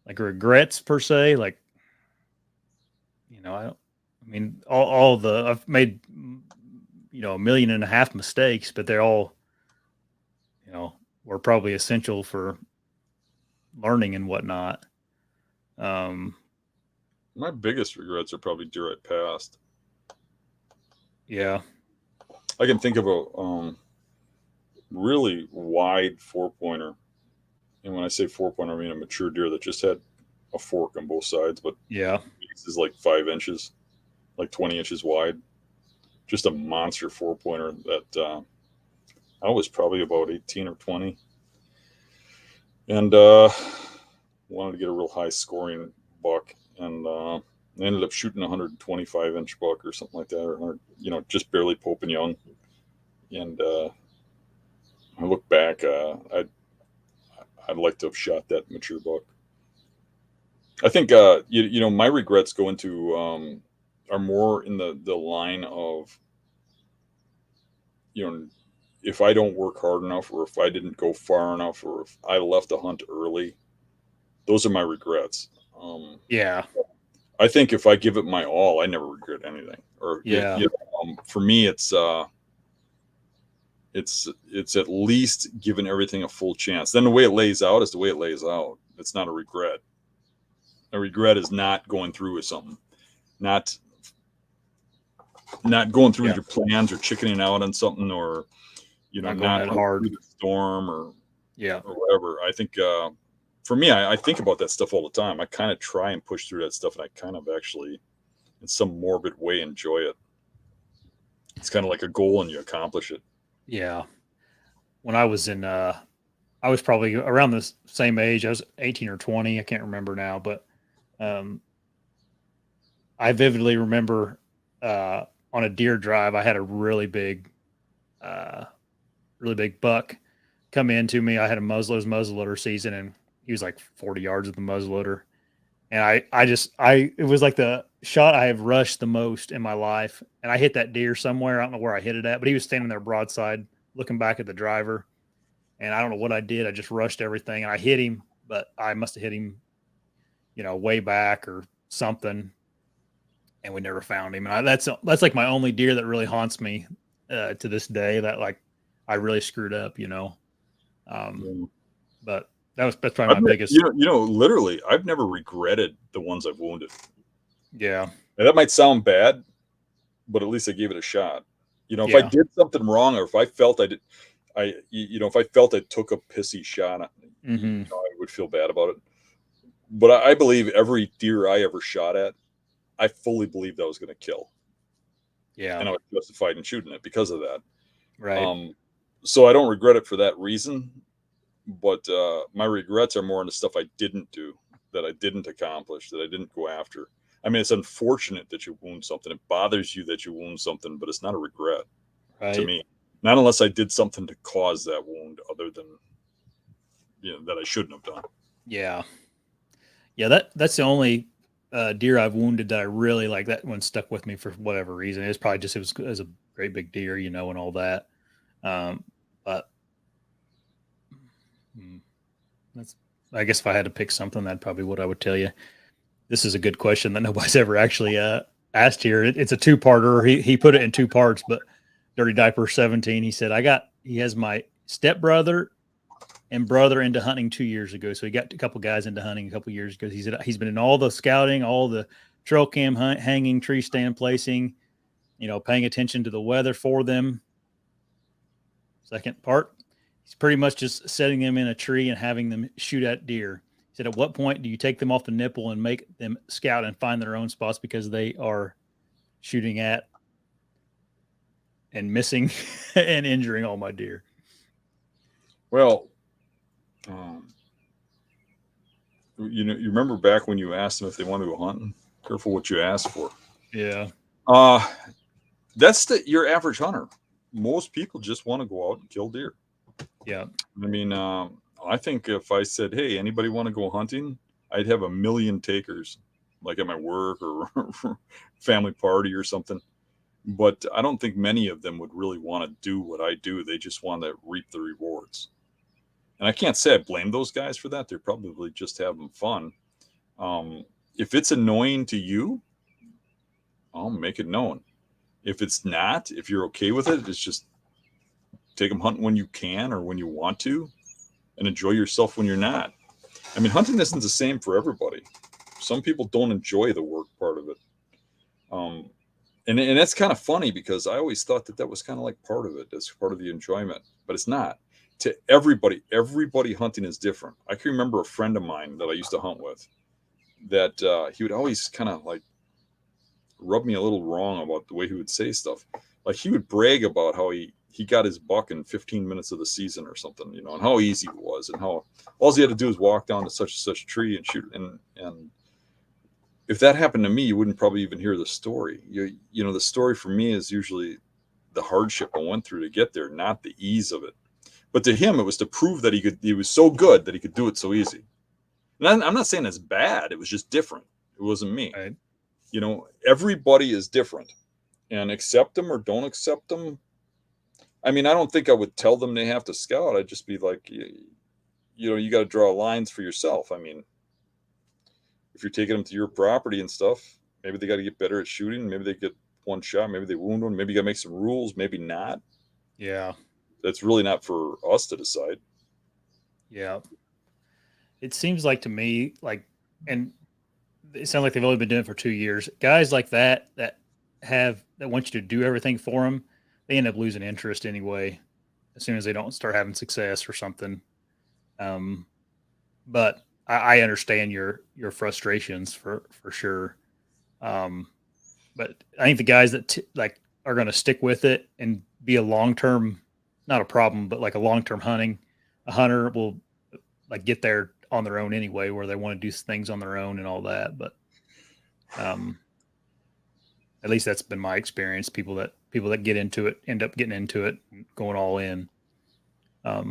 Speaker 1: like regrets per se, like, you know, I've made, 1.5 million mistakes, but they're all, were probably essential for learning and whatnot.
Speaker 2: My biggest regrets are probably deer I passed.
Speaker 1: Yeah.
Speaker 2: I can think of a really wide 4-pointer. And when I say 4-pointer, I mean a mature deer that just had a fork on both sides, but
Speaker 1: yeah,
Speaker 2: this is like 5 inches, like 20 inches wide. Just a monster 4-pointer that I was probably about 18 or 20. And wanted to get a real high scoring buck. And I ended up shooting a 125-inch buck or something like that, or just barely Pope and Young. And I look back, I'd like to have shot that mature buck. I think my regrets go into are more in the line of if I don't work hard enough, or if I didn't go far enough, or if I left the hunt early. Those are my regrets.
Speaker 1: Yeah.
Speaker 2: I think if I give it my all, I never regret anything. Or
Speaker 1: yeah,
Speaker 2: for me, it's at least giving everything a full chance. Then the way it lays out is the way it lays out. It's not a regret. A regret is not going through with something, not going through your plans, or chickening out on something, or not going
Speaker 1: hard
Speaker 2: through the storm, or
Speaker 1: or
Speaker 2: whatever. I think for me, I think about that stuff all the time. I kind of try and push through that stuff, and I kind of actually, in some morbid way, enjoy it. It's kind of like a goal, and you accomplish it.
Speaker 1: Yeah. When I was in, I was probably around the same age. I was 18 or 20. I can't remember now, but I vividly remember on a deer drive, I had a really big buck come into me. I had a muzzleloader season, and he was like 40 yards of the muzzleloader. And it was like the shot I have rushed the most in my life. And I hit that deer somewhere. I don't know where I hit it at, but he was standing there broadside looking back at the driver. And I don't know what I did. I just rushed everything, and I hit him, but I must have hit him, way back or something. And we never found him. And that's like my only deer that really haunts me to this day, that like I really screwed up, but that's probably my biggest.
Speaker 2: Literally, I've never regretted the ones I've wounded.
Speaker 1: Yeah.
Speaker 2: And that might sound bad, but at least I gave it a shot. If I did something wrong, or if I felt if I felt I took a pissy shot, I would feel bad about it. But I believe every deer I ever shot at, I fully believed I was going to kill.
Speaker 1: Yeah.
Speaker 2: And I was justified in shooting it because of that.
Speaker 1: Right.
Speaker 2: So I don't regret it for that reason. But my regrets are more on the stuff I didn't do, that I didn't accomplish, that I didn't go after. I mean, it's unfortunate that you wound something. It bothers you that you wound something, but it's not a regret to me. Not unless I did something to cause that wound, other than that I shouldn't have done.
Speaker 1: Yeah. That's the only deer I've wounded that I really like. That one stuck with me for whatever reason. It's probably just it was a great big deer, and all that. But that's, I guess if I had to pick something, that's probably what I would tell you. This is a good question that nobody's ever actually asked here. It's a two-parter. He put it in two parts, but Dirty Diaper 17, he said, he has my stepbrother and brother into hunting 2 years ago. So he got a couple guys into hunting a couple years ago. He said he's been in all the scouting, all the trail cam hanging, tree stand placing, paying attention to the weather for them. Second part, he's pretty much just setting them in a tree and having them shoot at deer. He said, at what point do you take them off the nipple and make them scout and find their own spots because they are shooting at and missing and injuring all my deer?
Speaker 2: Well, you remember back when you asked them if they wanted to go hunting? Careful what you ask for.
Speaker 1: Yeah.
Speaker 2: That's your average hunter. Most people just want to go out and kill deer.
Speaker 1: Yeah.
Speaker 2: I mean, I think if I said, hey, anybody want to go hunting, I'd have 1 million takers, like at my work or family party or something. But I don't think many of them would really want to do what I do. They just want to reap the rewards. And I can't say I blame those guys for that. They're probably just having fun. If it's annoying to you, I'll make it known. If it's not, if you're okay with it, it's just take them hunting when you can or when you want to and enjoy yourself when you're not. I mean, hunting isn't the same for everybody. Some people don't enjoy the work part of it. And that's kind of funny because I always thought that was kind of like part of it. That's part of the enjoyment, but it's not. To everybody hunting is different. I can remember a friend of mine that I used to hunt with that he would always kind of like rub me a little wrong about the way he would say stuff. Like he would brag about how he got his buck in 15 minutes of the season or something, and how easy it was and how all he had to do was walk down to such and such tree and shoot. And if that happened to me, you wouldn't probably even hear the story. The story for me is usually the hardship I went through to get there, not the ease of it. But to him, it was to prove that he was so good that he could do it so easy. And I'm not saying it's bad. It was just different. It wasn't me.
Speaker 1: Right.
Speaker 2: Everybody is different, and accept them or don't accept them. I mean, I don't think I would tell them they have to scout. I'd just be like, you got to draw lines for yourself. I mean, if you're taking them to your property and stuff, maybe they got to get better at shooting. Maybe they get one shot. Maybe they wound one. Maybe you got to make some rules. Maybe not.
Speaker 1: Yeah.
Speaker 2: That's really not for us to decide.
Speaker 1: Yeah. It seems like to me, and it sounds like they've only been doing it for 2 years. Guys like that want you to do everything for them, they end up losing interest anyway, as soon as they don't start having success or something. But I understand your frustrations for sure. But I think the guys that are going to stick with it and be a long-term, not a problem, but like a long-term a hunter will get there on their own anyway, where they want to do things on their own and all that. But at least that's been my experience. People that get into it end up getting into it, going all in.
Speaker 2: I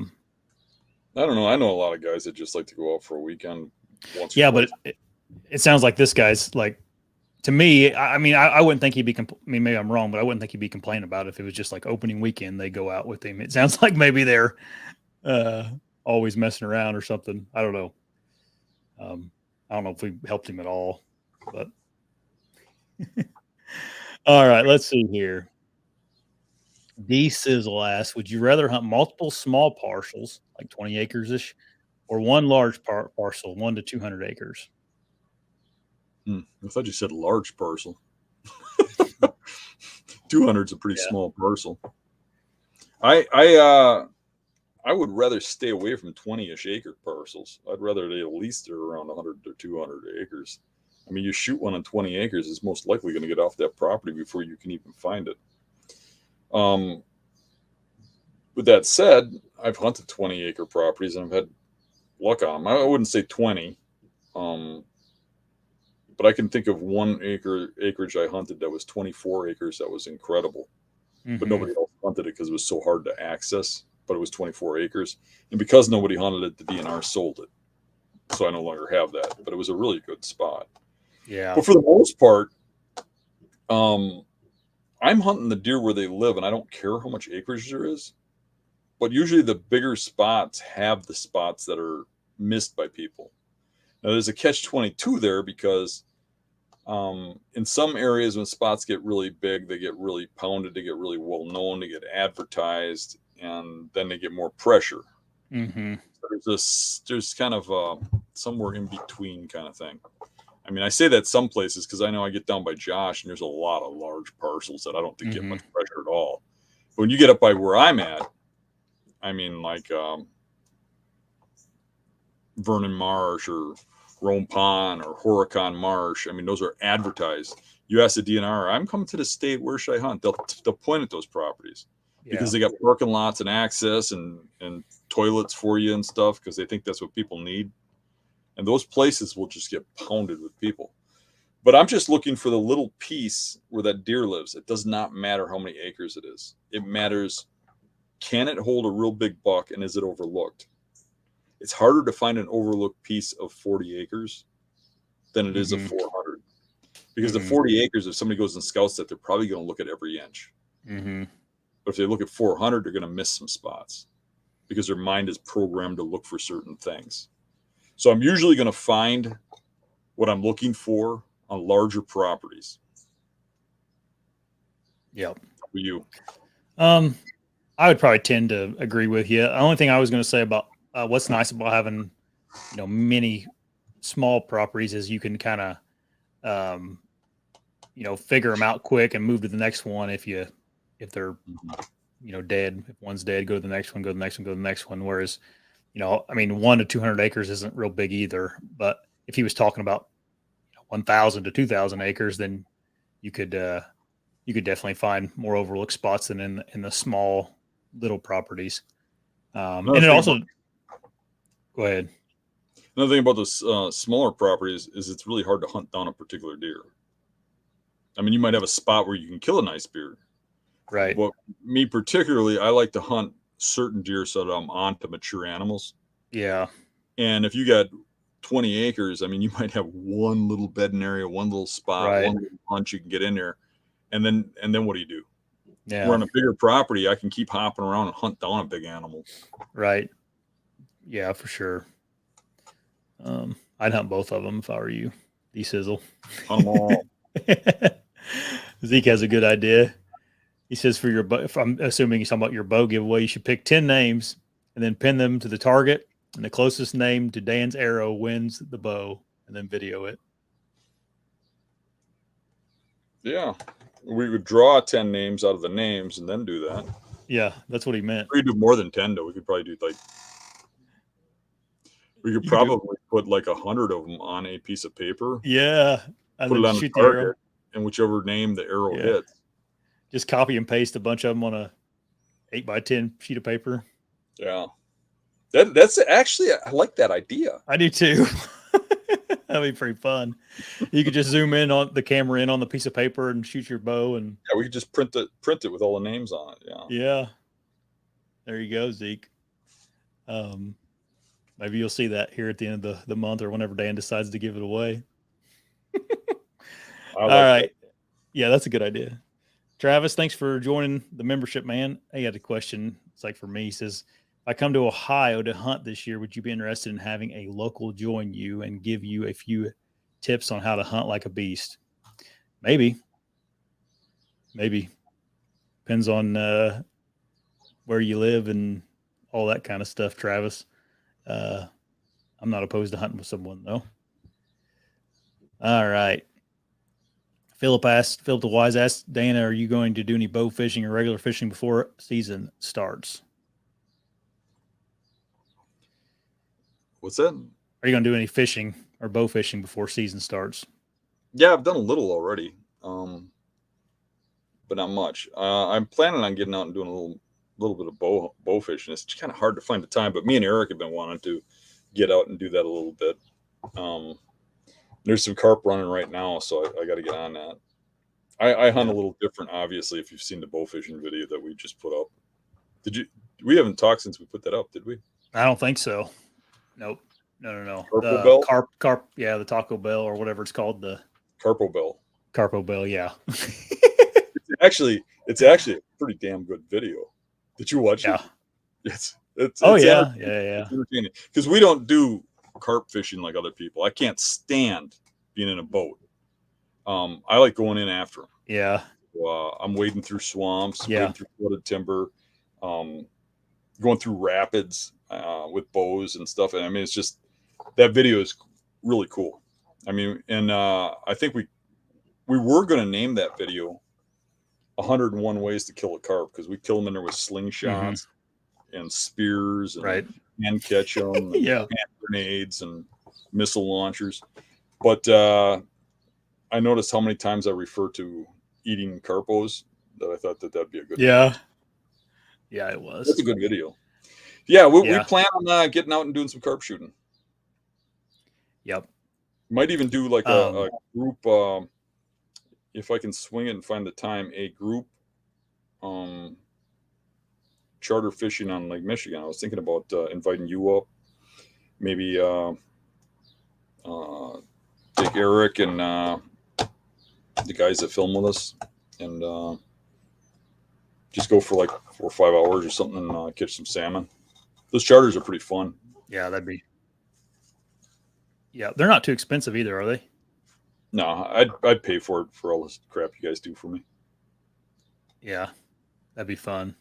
Speaker 2: don't know. I know a lot of guys that just like to go out for a weekend.
Speaker 1: But it sounds like this guy's to me. I mean, I wouldn't think he'd be. Maybe I'm wrong, but I wouldn't think he'd be complaining about it if it was just like opening weekend they go out with him. It sounds like maybe they're always messing around or something. I don't know. I don't know if we helped him at all, but all right. Let's see here. D Sizzle asks, would you rather hunt multiple small parcels, like 20 acres ish, or one large parcel, 1 to 200 acres?
Speaker 2: I thought you said large parcel. 200 is a pretty small parcel. I would rather stay away from 20-ish acre parcels. I'd rather they at least are around 100 or 200 acres. I mean, you shoot one on 20 acres, it's most likely going to get off that property before you can even find it. With that said, I've hunted 20-acre properties and I've had luck on them. I wouldn't say 20, but I can think of 1 acreage I hunted that was 24 acres. That was incredible, but nobody else hunted it because it was so hard to access. but it was 24 acres. And because nobody hunted it, the DNR sold it. So I no longer have that, but it was a really good spot.
Speaker 1: Yeah.
Speaker 2: But for the most part, I'm hunting the deer where they live, and I don't care how much acreage there is. But usually the bigger spots have the spots that are missed by people. Now there's a catch-22 there because in some areas when spots get really big, they get really pounded, they get really well known, they get advertised, and then they get more pressure.
Speaker 1: Mm-hmm.
Speaker 2: So there's kind of somewhere in between kind of thing. I mean, I say that some places because I know I get down by Josh and there's a lot of large parcels that I don't think get much pressure at all. But when you get up by where I'm at, I mean, like Vernon Marsh or Rome Pond or Horicon Marsh. I mean, those are advertised. You ask the DNR, I'm coming to the state, where should I hunt? They'll point at those properties because they got parking lots and access and toilets for you and stuff because they think that's what people need. And those places will just get pounded with people. But I'm just looking for the little piece where that deer lives. It does not matter how many acres it is. It matters, can it hold a real big buck and is it overlooked? It's harder to find an overlooked piece of 40 acres than it is of 400. Because the 40 acres, if somebody goes and scouts that, they're probably going to look at every inch. But if they look at 400, they're going to miss some spots because their mind is programmed to look for certain things. So I'm usually going to find what I'm looking for on larger properties.
Speaker 1: Yep.
Speaker 2: For you?
Speaker 1: I would probably tend to agree with you. The only thing I was going to say about what's nice about having, many small properties is you can kind of, figure them out quick and move to the next one if they're, dead. If one's dead, go to the next one, go to the next one, go to the next one. Whereas, 1 to 200 acres isn't real big either. But if he was talking about 1,000 to 2,000 acres, then you could definitely find more overlooked spots than in the small little properties. And it also, go ahead.
Speaker 2: Another thing about those smaller properties is it's really hard to hunt down a particular deer. I mean, you might have a spot where you can kill a nice deer.
Speaker 1: Right.
Speaker 2: But me particularly, I like to hunt certain deer so that I'm on to mature animals.
Speaker 1: Yeah.
Speaker 2: And if you got 20 acres, I mean, you might have one little bedding area, one little spot, one little punch you can get in there. And then what do you do?
Speaker 1: Yeah.
Speaker 2: We're on a bigger property. I can keep hopping around and hunt down a big animal.
Speaker 1: Right. Yeah, for sure. I'd hunt both of them if I were you. D-Sizzle.
Speaker 2: Hunt them all.
Speaker 1: Zeke has a good idea. He says for your bow, if I'm assuming he's talking about your bow giveaway, you should pick 10 names and then pin them to the target. And the closest name to Dan's arrow wins the bow, and then video it.
Speaker 2: Yeah. We would draw 10 names out of the names and then do that.
Speaker 1: Yeah, that's what he meant.
Speaker 2: We could do more than 10, though. We could probably do probably put like 100 of them on a piece of paper.
Speaker 1: Yeah. And
Speaker 2: put
Speaker 1: then
Speaker 2: it on
Speaker 1: shoot
Speaker 2: the target, and whichever name the arrow hits.
Speaker 1: Just copy and paste a bunch of them on a 8x10 sheet of paper.
Speaker 2: Yeah. That's actually, I like that idea.
Speaker 1: I do too. That'd be pretty fun. You could just zoom in on the camera on the piece of paper and shoot your bow, and
Speaker 2: we could just print it with all the names on it.
Speaker 1: Yeah. There you go, Zeke. Maybe you'll see that here at the end of the month or whenever Dan decides to give it away. All right. Yeah, that's a good idea. Travis, thanks for joining the membership, man. I had a question. It's like for me, he says, if I come to Ohio to hunt this year, would you be interested in having a local join you and give you a few tips on how to hunt like a beast? Maybe. Depends on where you live and all that kind of stuff, Travis. I'm not opposed to hunting with someone, though. All right. Philip the Wise asked, Dana, are you going to do any bow fishing or regular fishing before season starts?
Speaker 2: What's that?
Speaker 1: Are you going to do any fishing or bow fishing before season starts?
Speaker 2: Yeah, I've done a little already, but not much. I'm planning on getting out and doing a little bit of bow fishing. It's kind of hard to find the time, but me and Eric have been wanting to get out and do that a little bit. There's some carp running right now, so I got to get on that. I hunt a little different, obviously, if you've seen the bow fishing video that we just put up. Did We haven't talked since we put that up, did we?
Speaker 1: I don't think so. Nope. No.
Speaker 2: Carpo Bell?
Speaker 1: The Taco Bell or whatever it's called. The
Speaker 2: Carpo Bell.
Speaker 1: Carpo Bell, yeah.
Speaker 2: It's actually a pretty damn good video. Did you watch it? It's
Speaker 1: yeah.
Speaker 2: It's entertaining because we don't do carp fishing like other people. I can't stand being in a boat. I like going in after them.
Speaker 1: Yeah.
Speaker 2: I'm wading through swamps,
Speaker 1: wading
Speaker 2: through flooded timber, going through rapids with bows and stuff. And I mean, it's just that video is really cool. I mean, and I think we were going to name that video 101 Ways to Kill a Carp because we kill them in there with slingshots and spears and hand catch them, and hand grenades and missile launchers. But I noticed how many times I refer to eating carpos that I thought that'd be a good
Speaker 1: video. Yeah, it was.
Speaker 2: That's a good video. Yeah, we plan on getting out and doing some carp shooting.
Speaker 1: Yep.
Speaker 2: Might even do like a group, if I can swing it and find the time, a group charter fishing on Lake Michigan. I was thinking about inviting you up, maybe take Eric and the guys that film with us, and just go for like 4 or 5 hours or something and catch some salmon. Those charters are pretty fun.
Speaker 1: Yeah, they're not too expensive either, are they?
Speaker 2: No, I'd pay for it for all this crap you guys do for me.
Speaker 1: Yeah, that'd be fun.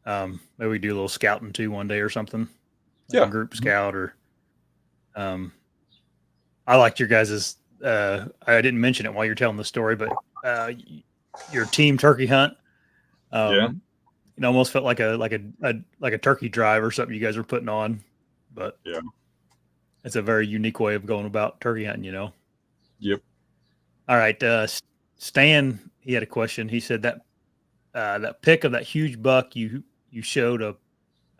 Speaker 1: Maybe we do a little scouting too one day or something. Like a group scout or. I liked your guys's. I didn't mention it while you're telling the story, but your team turkey hunt. It almost felt like a turkey drive or something you guys were putting on, but it's a very unique way of going about turkey hunting, you know.
Speaker 2: Yep.
Speaker 1: All right, Stan. He had a question. He said that that pic of that huge buck you showed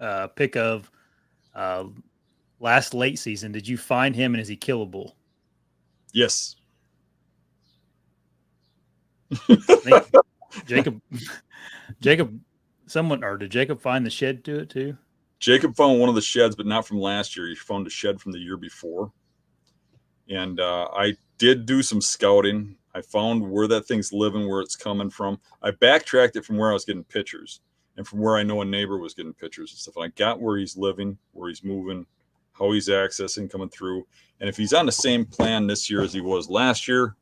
Speaker 1: a pic of last late season. Did you find him and is he killable?
Speaker 2: Yes.
Speaker 1: Jacob, did Jacob find the shed to it too?
Speaker 2: Jacob found one of the sheds, but not from last year. He found a shed from the year before. And I did do some scouting. I found where that thing's living, where it's coming from. I backtracked it from where I was getting pictures and from where I know a neighbor was getting pictures and stuff. And I got where he's living, where he's moving, how he's accessing, coming through. And if he's on the same plan this year as he was last year,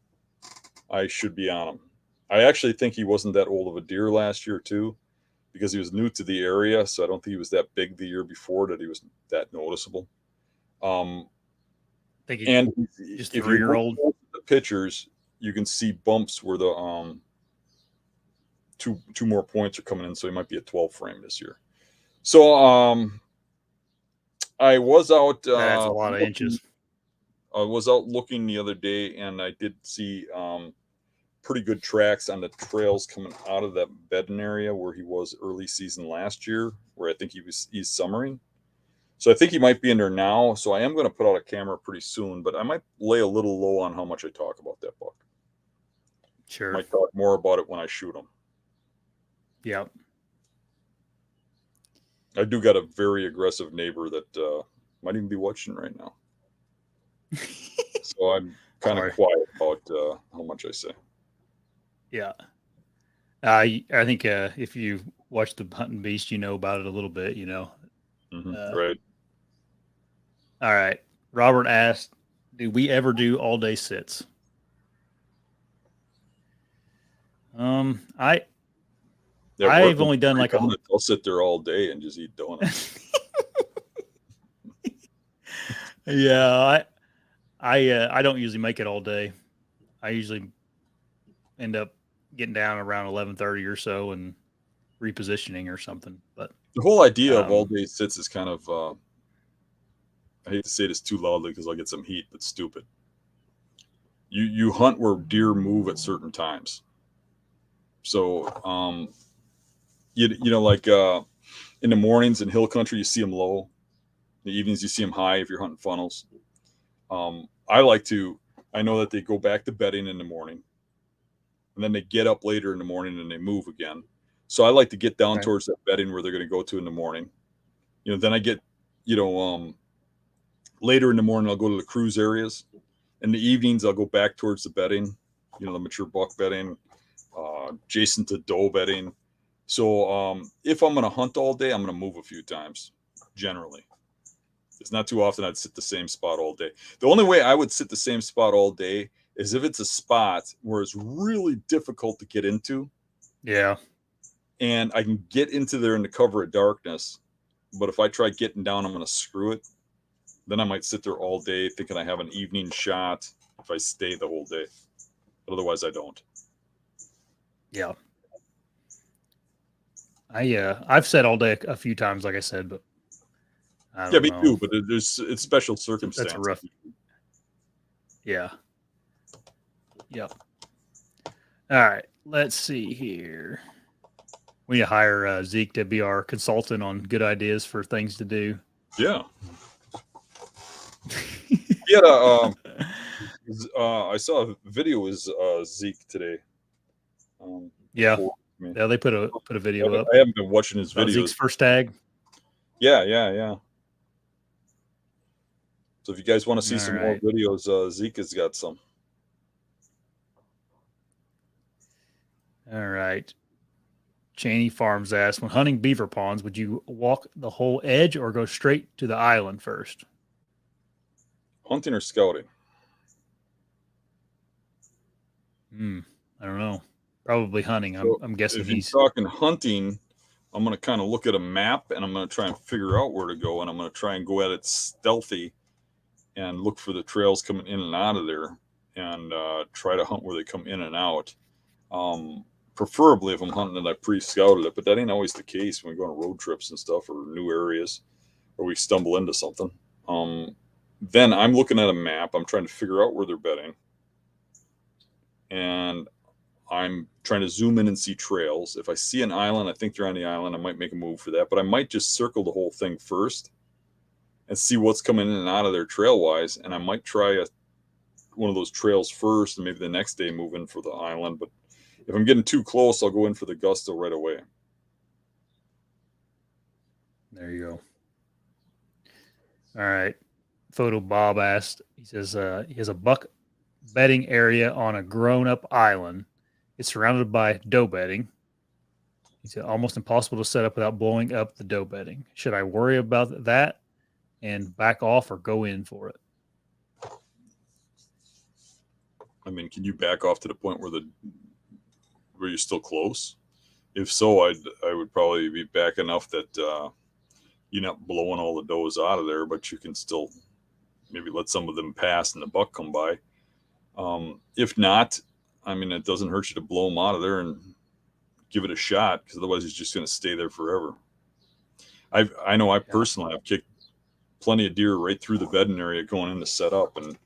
Speaker 2: I should be on him. I actually think he wasn't that old of a deer last year too, because he was new to the area. So I don't think he was that big the year before that he was that noticeable.
Speaker 1: And
Speaker 2: just if you look at the pictures, you can see bumps where the two more points are coming in. So he might be a 12 frame this year. So I was out.
Speaker 1: That's a lot of inches.
Speaker 2: I was out looking the other day, and I did see pretty good tracks on the trails coming out of that bedding area where he was early season last year, where I think he's summering. So I think he might be in there now. So I am going to put out a camera pretty soon, but I might lay a little low on how much I talk about that buck.
Speaker 1: Sure.
Speaker 2: I might talk more about it when I shoot him.
Speaker 1: Yep.
Speaker 2: I do got a very aggressive neighbor that might even be watching right now. So I'm kind of quiet about how much I say.
Speaker 1: Yeah. I think if you watch the Hunting Beast, you know about it a little bit, you know.
Speaker 2: Right.
Speaker 1: All right. Robert asked, do we ever do all day sits? I've only done like
Speaker 2: I'll sit there all day and just eat donuts.
Speaker 1: Yeah, I don't usually make it all day. I usually end up getting down around 11:30 or so and repositioning or something. But
Speaker 2: the whole idea of all day sits is kind of I hate to say this too loudly because I'll get some heat, but stupid. You hunt where deer move at certain times. So you know, like in the mornings in hill country, you see them low. In the evenings, you see them high if you're hunting funnels. I know that they go back to bedding in the morning, and then they get up later in the morning and they move again. So I like to get down towards that bedding where they're going to go to in the morning. Then I get, later in the morning, I'll go to the cruise areas. In the evenings, I'll go back towards the bedding, the mature buck bedding, adjacent to doe bedding. So if I'm going to hunt all day, I'm going to move a few times, generally. It's not too often I'd sit the same spot all day. The only way I would sit the same spot all day is if it's a spot where it's really difficult to get into.
Speaker 1: Yeah.
Speaker 2: And I can get into there in the cover of darkness. But if I try getting down, I'm going to screw it. Then I might sit there all day thinking I have an evening shot if I stay the whole day. But otherwise, I don't.
Speaker 1: Yeah. I've said all day a few times, like I said, but I don't know.
Speaker 2: Me too, but it's special circumstances.
Speaker 1: That's a rough. Yeah. Yep. All right. Let's see here. We need to hire Zeke to be our consultant on good ideas for things to do.
Speaker 2: Yeah. Yeah. I saw a video with Zeke today.
Speaker 1: Yeah. They put a video up.
Speaker 2: I haven't been watching his videos.
Speaker 1: Zeke's first tag.
Speaker 2: Yeah. So if you guys want to see some more videos, Zeke has got some.
Speaker 1: All right. Cheney Farms asks, when hunting beaver ponds, would you walk the whole edge or go straight to the island first?
Speaker 2: Hunting or scouting?
Speaker 1: I don't know. Probably hunting.
Speaker 2: So
Speaker 1: I'm guessing
Speaker 2: if he's talking hunting, I'm going to kind of look at a map and I'm going to try and figure out where to go. And I'm going to try and go at it stealthy and look for the trails coming in and out of there and try to hunt where they come in and out. Preferably if I'm hunting and I pre-scouted it, but that ain't always the case when we go on road trips and stuff or new areas or we stumble into something. Then I'm looking at a map. I'm trying to figure out where they're bedding. And I'm trying to zoom in and see trails. If I see an island, I think they're on the island, I might make a move for that. But I might just circle the whole thing first and see what's coming in and out of there trail-wise. And I might try one of those trails first and maybe the next day move in for the island. But if I'm getting too close, I'll go in for the gusto right away.
Speaker 1: There you go. All right. Photo Bob asked, he says he has a buck bedding area on a grown-up island. It's surrounded by doe bedding. He said almost impossible to set up without blowing up the doe bedding. Should I worry about that and back off or go in for it?
Speaker 2: I mean, can you back off to the point where you're still close? If so, I would probably be back enough that you're not blowing all the does out of there, but you can still maybe let some of them pass and the buck come by. If not, I mean, it doesn't hurt you to blow them out of there and give it a shot because otherwise he's just going to stay there forever. I know I personally have kicked plenty of deer right through the bedding area going in to set up, and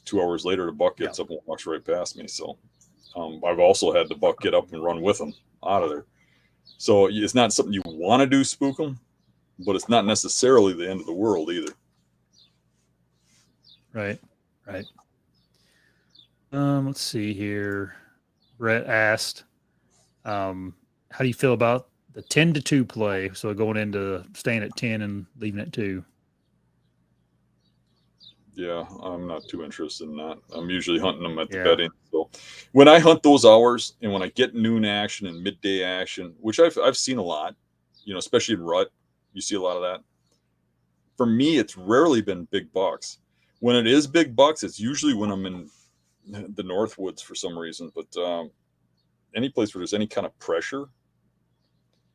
Speaker 2: 2 hours later the buck gets up and walks right past me. So I've also had the buck get up and run with him out of there. So it's not something you want to do, spook them, but it's not necessarily the end of the world either.
Speaker 1: Right. Let's see here. Brett asked, how do you feel about the 10-2 play? So going into staying at 10 and leaving at 2.
Speaker 2: Yeah, I'm not too interested in that. I'm usually hunting them at the bedding. So when I hunt those hours and when I get noon action and midday action, which I've seen a lot, especially in rut, you see a lot of that. For me, it's rarely been big bucks. When it is big bucks, it's usually when I'm in the North Woods for some reason. But any place where there's any kind of pressure,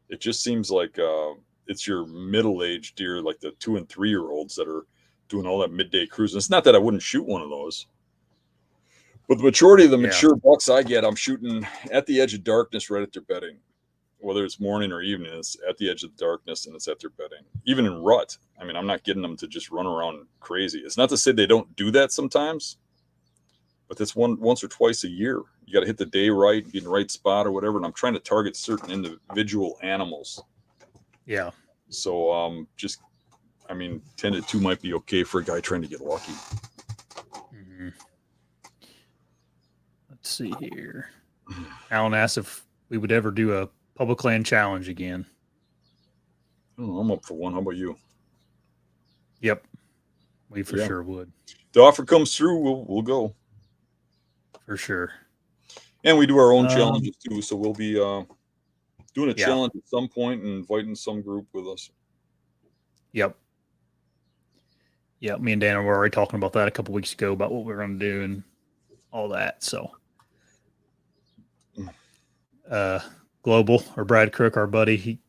Speaker 2: it just seems like it's your middle-aged deer, like the 2 and 3 year olds that are doing all that midday cruising. It's not that I wouldn't shoot one of those, but the majority of the mature bucks I get, I'm shooting at the edge of darkness right at their bedding. Whether it's morning or evening, it's at the edge of the darkness and it's at their bedding. Even in rut, I mean, I'm not getting them to just run around crazy. It's not to say they don't do that sometimes, but that's once or twice a year. You got to hit the day right, be in the right spot or whatever. And I'm trying to target certain individual animals.
Speaker 1: Yeah.
Speaker 2: So 10-2 might be okay for a guy trying to get lucky.
Speaker 1: Mm-hmm. Let's see here. Alan asks if we would ever do a public land challenge again.
Speaker 2: Oh, I'm up for one. How about you?
Speaker 1: Yep, we for sure would.
Speaker 2: The offer comes through, we'll go
Speaker 1: for sure.
Speaker 2: And we do our own challenges too. So we'll be doing a challenge at some point and inviting some group with us.
Speaker 1: Yep. Yeah, me and Dan were already talking about that a couple weeks ago about what we're going to do and all that. So, Global or Brad Crook, our buddy,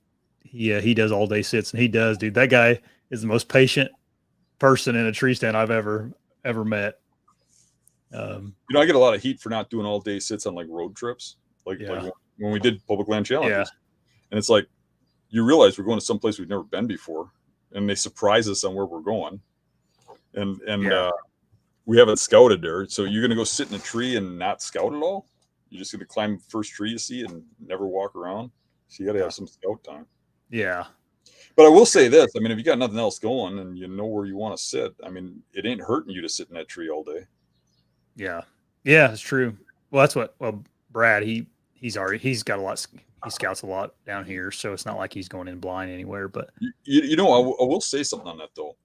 Speaker 1: he does all day sits, and he does, dude. That guy is the most patient person in a tree stand I've ever met.
Speaker 2: You know, I get a lot of heat for not doing all day sits on like road trips, like when we did public land challenges, and it's like you realize we're going to some place we've never been before, and they surprise us on where we're going, and we haven't scouted there. So you're going to go sit in a tree and not scout at all? You're just going to climb the first tree you see and never walk around? So you got to have some scout time.
Speaker 1: Yeah.
Speaker 2: But I will say this. I mean, if you got nothing else going and you know where you want to sit, I mean, it ain't hurting you to sit in that tree all day.
Speaker 1: Yeah. Yeah, it's true. Well, that's what, Brad, he's got a lot, he scouts a lot down here. So it's not like he's going in blind anywhere, but
Speaker 2: you know, I will say something on that though.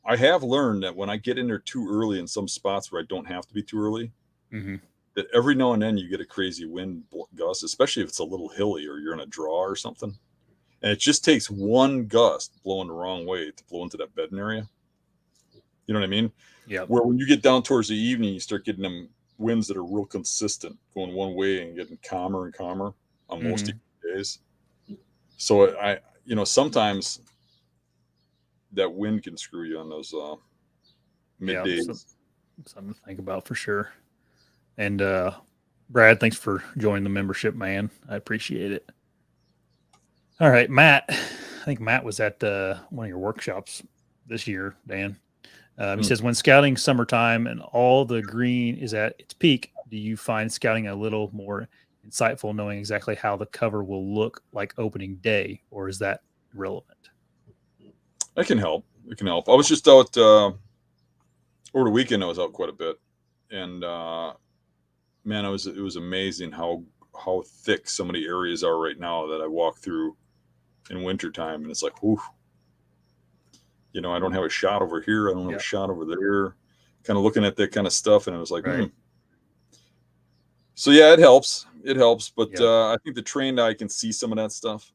Speaker 2: I have learned that when I get in there too early in some spots where I don't have to be too early, that every now and then you get a crazy wind gust, especially if it's a little hilly or you're in a draw or something. And it just takes one gust blowing the wrong way to blow into that bedding area. You know what I mean?
Speaker 1: Yeah.
Speaker 2: Where when you get down towards the evening, you start getting them winds that are real consistent, going one way and getting calmer and calmer on most days. So sometimes that wind can screw you on those middays.
Speaker 1: Something to think about for sure. And Brad, thanks for joining the membership, man. I appreciate it. All right, Matt. I think Matt was at one of your workshops this year, Dan. He says, when scouting summertime and all the green is at its peak, do you find scouting a little more insightful knowing exactly how the cover will look like opening day, or is that relevant?
Speaker 2: It can help. It can help. I was just out over the weekend. I was out quite a bit, and man, it was amazing how thick some of the areas are right now that I walk through in wintertime, and it's like, ooh, you know, I don't have a shot over here. I don't have a shot over there. Kind of looking at that kind of stuff, and I was like, So yeah, it helps. It helps, but I think the trained eye can see some of that stuff.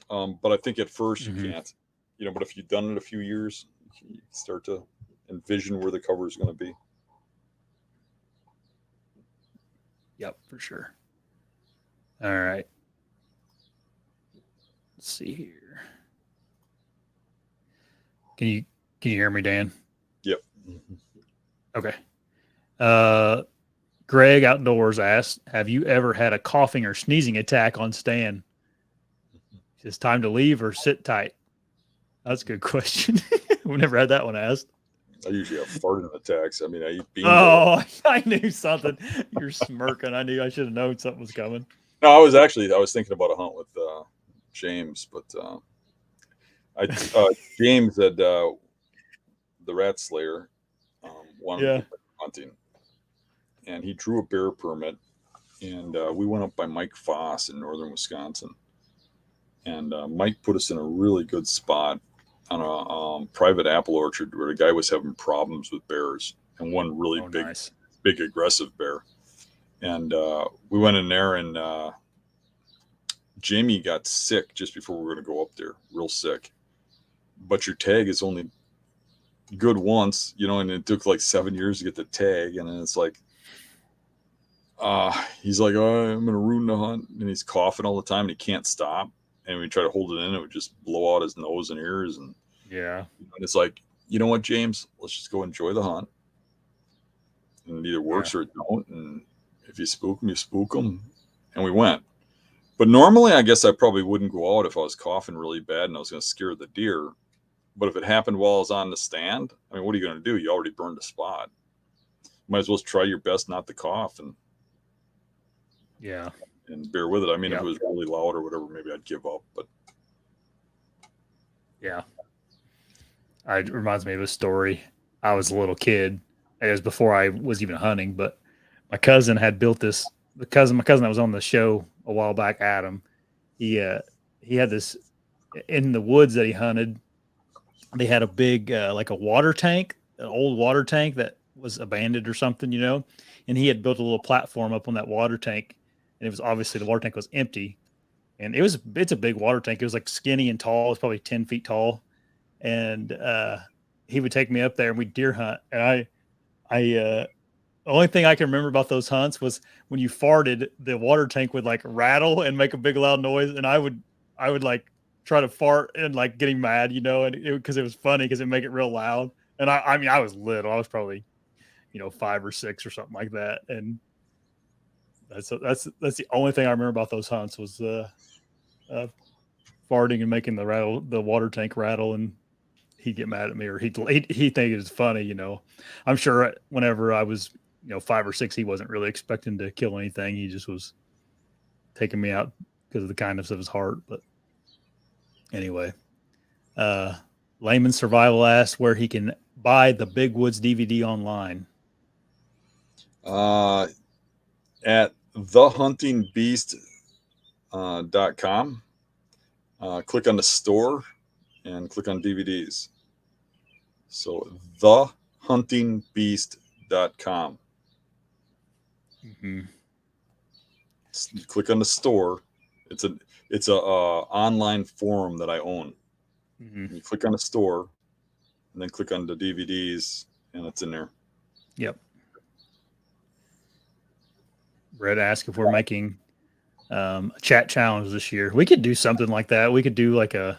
Speaker 2: But I think at first you can't. You know, but if you've done it a few years, you start to envision where the cover is going to be.
Speaker 1: Yep, for sure. All right. Let's see here. Can you hear me, Dan?
Speaker 2: Yep.
Speaker 1: Okay. Greg Outdoors asked, have you ever had a coughing or sneezing attack on stand? Is it time to leave or sit tight? That's a good question. We've never had that one asked.
Speaker 2: I usually have farting attacks. I mean, I eat beans.
Speaker 1: Oh, I knew something. You're smirking. I knew I should have known something was coming.
Speaker 2: No, I was thinking about a hunt with James, but James had the rat slayer wanted hunting, and he drew a bear permit, and we went up by Mike Foss in northern Wisconsin, and Mike put us in a really good spot on a private apple orchard where the guy was having problems with bears, and one really big aggressive bear. And we went in there, and Jamie got sick just before we were going to go up there, real sick. But your tag is only good once, you know, and it took like 7 years to get the tag. And then it's like, he's like, oh, I'm going to ruin the hunt. And he's coughing all the time and he can't stop. And we try to hold it in, it would just blow out his nose and ears. And it's like, you know what, James, let's just go enjoy the hunt. And it either works or it don't. And if you spook them, you spook them. And we went. But normally, I guess I probably wouldn't go out if I was coughing really bad and I was going to scare the deer. But if it happened while I was on the stand, I mean, what are you going to do? You already burned the spot. Might as well try your best not to cough and bear with it. I mean, if it was really loud or whatever, maybe I'd give up. But
Speaker 1: it reminds me of a story. I was a little kid. It was before I was even hunting, but my cousin had built this my cousin that was on the show a while back, Adam, he had this in the woods that he hunted. They had a big like a water tank, an old water tank that was abandoned or something, and he had built a little platform up on that water tank, and it was obviously the water tank was empty, and it's a big water tank. It was like skinny and tall. It was probably 10 feet tall, and he would take me up there and we'd deer hunt, and I the only thing I can remember about those hunts was when you farted, the water tank would like rattle and make a big loud noise, and I would like try to fart and like getting mad, and because it was funny because it make it real loud. And I mean, I was little. I was probably 5 or 6 or something like that, and that's the only thing I remember about those hunts was farting and making the water tank rattle, and he'd get mad at me, or he'd think it was funny. I'm sure whenever I was 5 or 6, he wasn't really expecting to kill anything. He just was taking me out because of the kindness of his heart. But anyway, Layman Survival asked where he can buy the Big Woods DVD online.
Speaker 2: At thehuntingbeast.com. Click on the store and click on DVDs. So thehuntingbeast.com.
Speaker 1: Mm-hmm.
Speaker 2: Click on the store. It's a online forum that I own.
Speaker 1: Mm-hmm.
Speaker 2: You click on the store and then click on the DVDs and it's in there.
Speaker 1: Yep. Brett asked if we're making a chat challenge this year. We could do something like that. We could do like me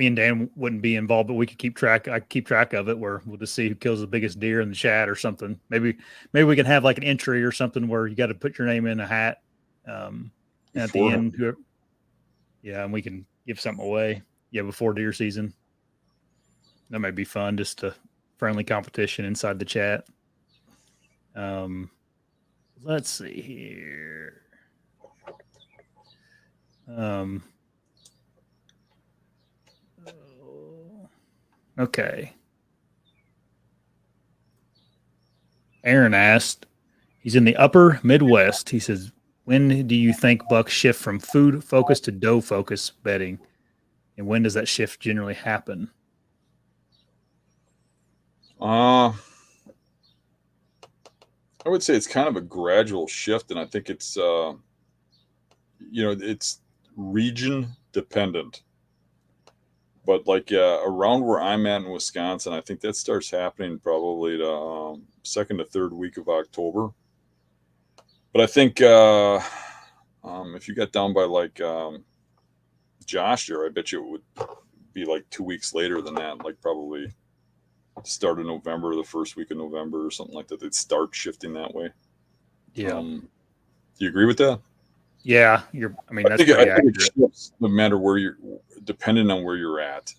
Speaker 1: and Dan wouldn't be involved, but we could keep track. I keep track of it where we'll just see who kills the biggest deer in the chat or something. Maybe we can have like an entry or something where you got to put your name in a hat. And at the end, and we can give something away. Yeah, before deer season. That might be fun, just a friendly competition inside the chat. Let's see here. Okay. Aaron asked, he's in the upper Midwest. He says, when do you think bucks shift from food focus to doe focus bedding? And when does that shift generally happen?
Speaker 2: I would say it's kind of a gradual shift, and I think it's it's region dependent. But like around where I'm at in Wisconsin, I think that starts happening probably the second to third week of October. But I think if you got down by like Josh there, I bet you it would be like 2 weeks later than that, like probably start of November, the first week of November or something like that. They'd start shifting that way.
Speaker 1: Yeah.
Speaker 2: Do you agree with that?
Speaker 1: Yeah, I think
Speaker 2: it shifts no matter where you're, depending on where you're at.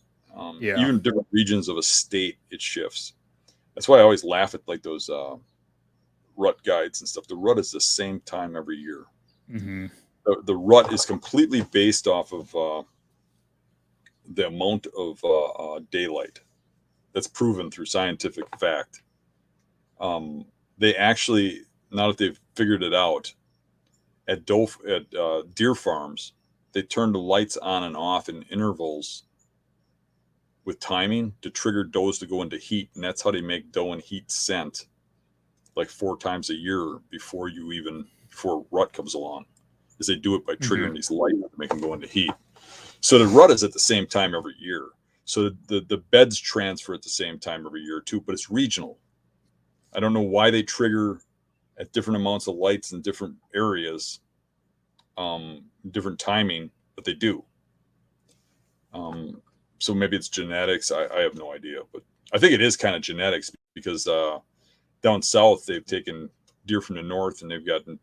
Speaker 2: Even different regions of a state, it shifts. That's why I always laugh at like those rut guides and stuff. The rut is the same time every year.
Speaker 1: Mm-hmm.
Speaker 2: The rut is completely based off of the amount of daylight. That's proven through scientific fact. They actually, now that they've figured it out, at deer farms, they turn the lights on and off in intervals with timing to trigger does to go into heat, and that's how they make doe and heat scent like 4 times a year before rut comes along. Is they do it by triggering these lights to make them go into heat. So the rut is at the same time every year. So the beds transfer at the same time every year too, but it's regional. I don't know why they trigger at different amounts of lights in different areas, different timing, but they do. So maybe it's genetics. I have no idea, but I think it is kind of genetics because down south they've taken deer from the north and they've gotten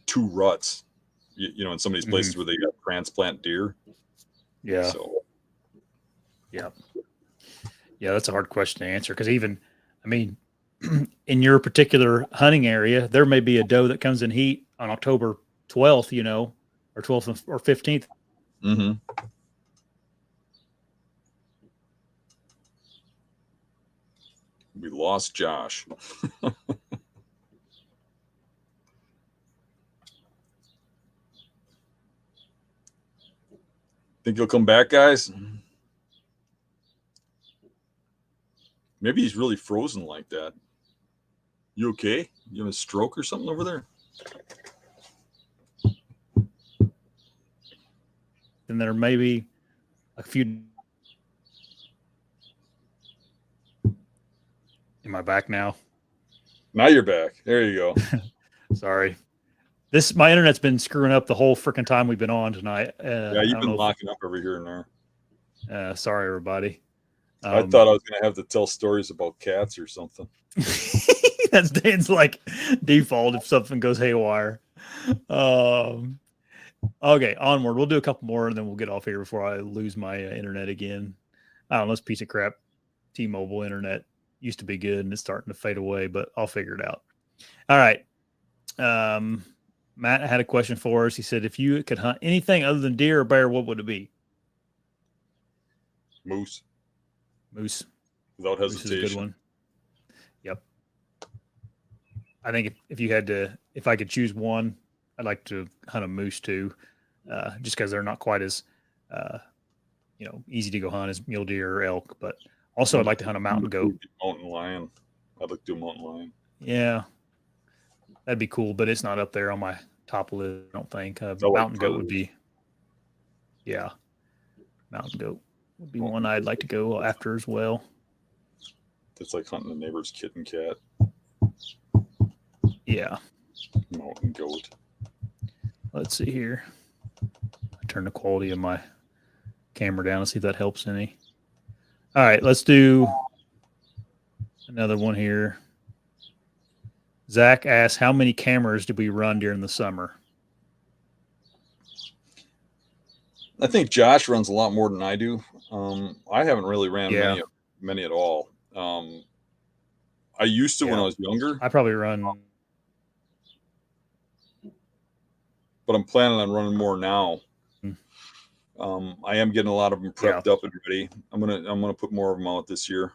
Speaker 2: 2 ruts. In some of these places where they got transplant deer.
Speaker 1: Yeah.
Speaker 2: So.
Speaker 1: Yeah, that's a hard question to answer because in your particular hunting area, there may be a doe that comes in heat on October 12th, or 12th or 15th.
Speaker 2: Mm-hmm. We lost Josh. Think he'll come back, guys? Maybe he's really frozen like that. You okay? You have a stroke or something over there?
Speaker 1: And there may be a few. Am I back now?
Speaker 2: Now you're back. There you go.
Speaker 1: Sorry. My internet's been screwing up the whole freaking time we've been on tonight.
Speaker 2: Yeah, you've been locking up over here and
Speaker 1: there. Sorry, everybody.
Speaker 2: I thought I was going to have to tell stories about cats or something.
Speaker 1: That's Dan's like default if something goes haywire. Okay, onward. We'll do a couple more and then we'll get off here before I lose my internet again. I don't know, this piece of crap T-Mobile internet used to be good and it's starting to fade away, but I'll figure it out. All right. Matt had a question for us. He said, if you could hunt anything other than deer or bear, what would it be?
Speaker 2: Moose.
Speaker 1: Moose
Speaker 2: Without hesitation.
Speaker 1: is a good one. Yep. I think if I could choose one, I'd like to hunt a moose too, just because they're not quite as, easy to go hunt as mule deer or elk. But also, I'd like to hunt a mountain goat.
Speaker 2: Mountain lion. I'd like to do a mountain lion.
Speaker 1: Yeah, that'd be cool, but it's not up there on my top list. I don't think mountain goat would be. Yeah, mountain goat would be one I'd like to go after as well.
Speaker 2: It's like hunting a neighbor's kitten cat.
Speaker 1: Yeah.
Speaker 2: Mountain goat.
Speaker 1: Let's see here. I turn the quality of my camera down and see if that helps any. All right, let's do another one here. Zach asks, how many cameras did we run during the summer?
Speaker 2: I think Josh runs a lot more than I do. I haven't really ran many at all. I used to when I was younger.
Speaker 1: I probably run.
Speaker 2: But I'm planning on running more now. I am getting a lot of them prepped up and ready. I'm gonna put more of them out this year.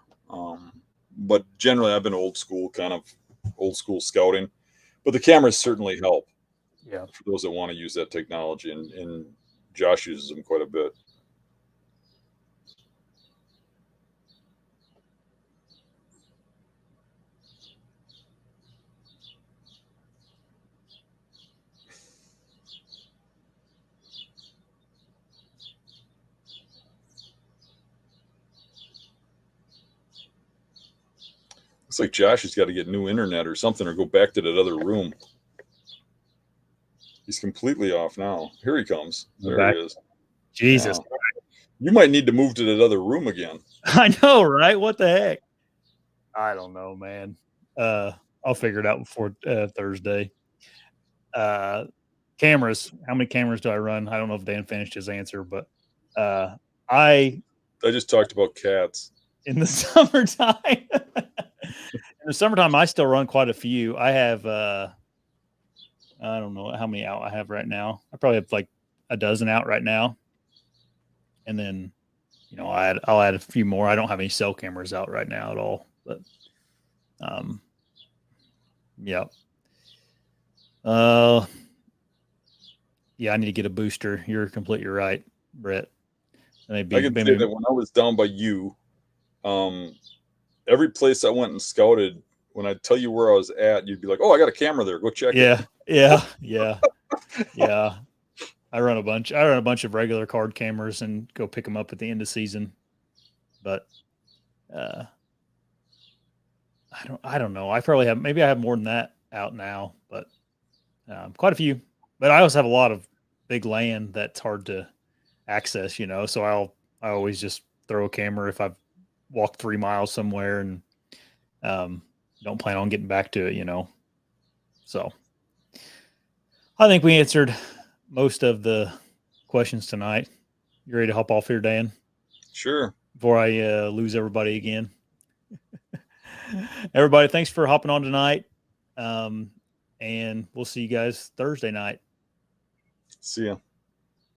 Speaker 2: But generally, I've been old school scouting. But the cameras certainly help.
Speaker 1: Yeah.
Speaker 2: For those that want to use that technology, and Josh uses them quite a bit. Looks like Josh has got to get new internet or something, or go back to that other room. He's completely off now. Here he comes. There he is.
Speaker 1: Jesus.
Speaker 2: Wow. You might need to move to that other room again.
Speaker 1: I know, right? What the heck? I don't know, man. I'll figure it out before Thursday. Cameras. How many cameras do I run? I don't know if Dan finished his answer, but I
Speaker 2: just talked about cats.
Speaker 1: In the summertime. In the summertime, I still run quite a few. I have I don't know how many out I have right now. I probably have like a dozen out right now. And then, I'll add a few more. I don't have any cell cameras out right now at all, but, yeah. Yeah, I need to get a booster. You're completely right, Brett.
Speaker 2: I can say that when I was down by you, every place I went and scouted, when I tell you where I was at, you'd be like, "Oh, I got a camera there. Go check it."
Speaker 1: Yeah. I run a bunch of regular card cameras and go pick them up at the end of season. But I don't know. I probably have, maybe I have more than that out now, but quite a few. But I also have a lot of big land that's hard to access, so I always just throw a camera if I've walked 3 miles somewhere and don't plan on getting back to it, So I think we answered most of the questions tonight. You ready to hop off here, Dan?
Speaker 2: Sure.
Speaker 1: Before I lose everybody again. Everybody, thanks for hopping on tonight. And we'll see you guys Thursday night.
Speaker 2: See ya.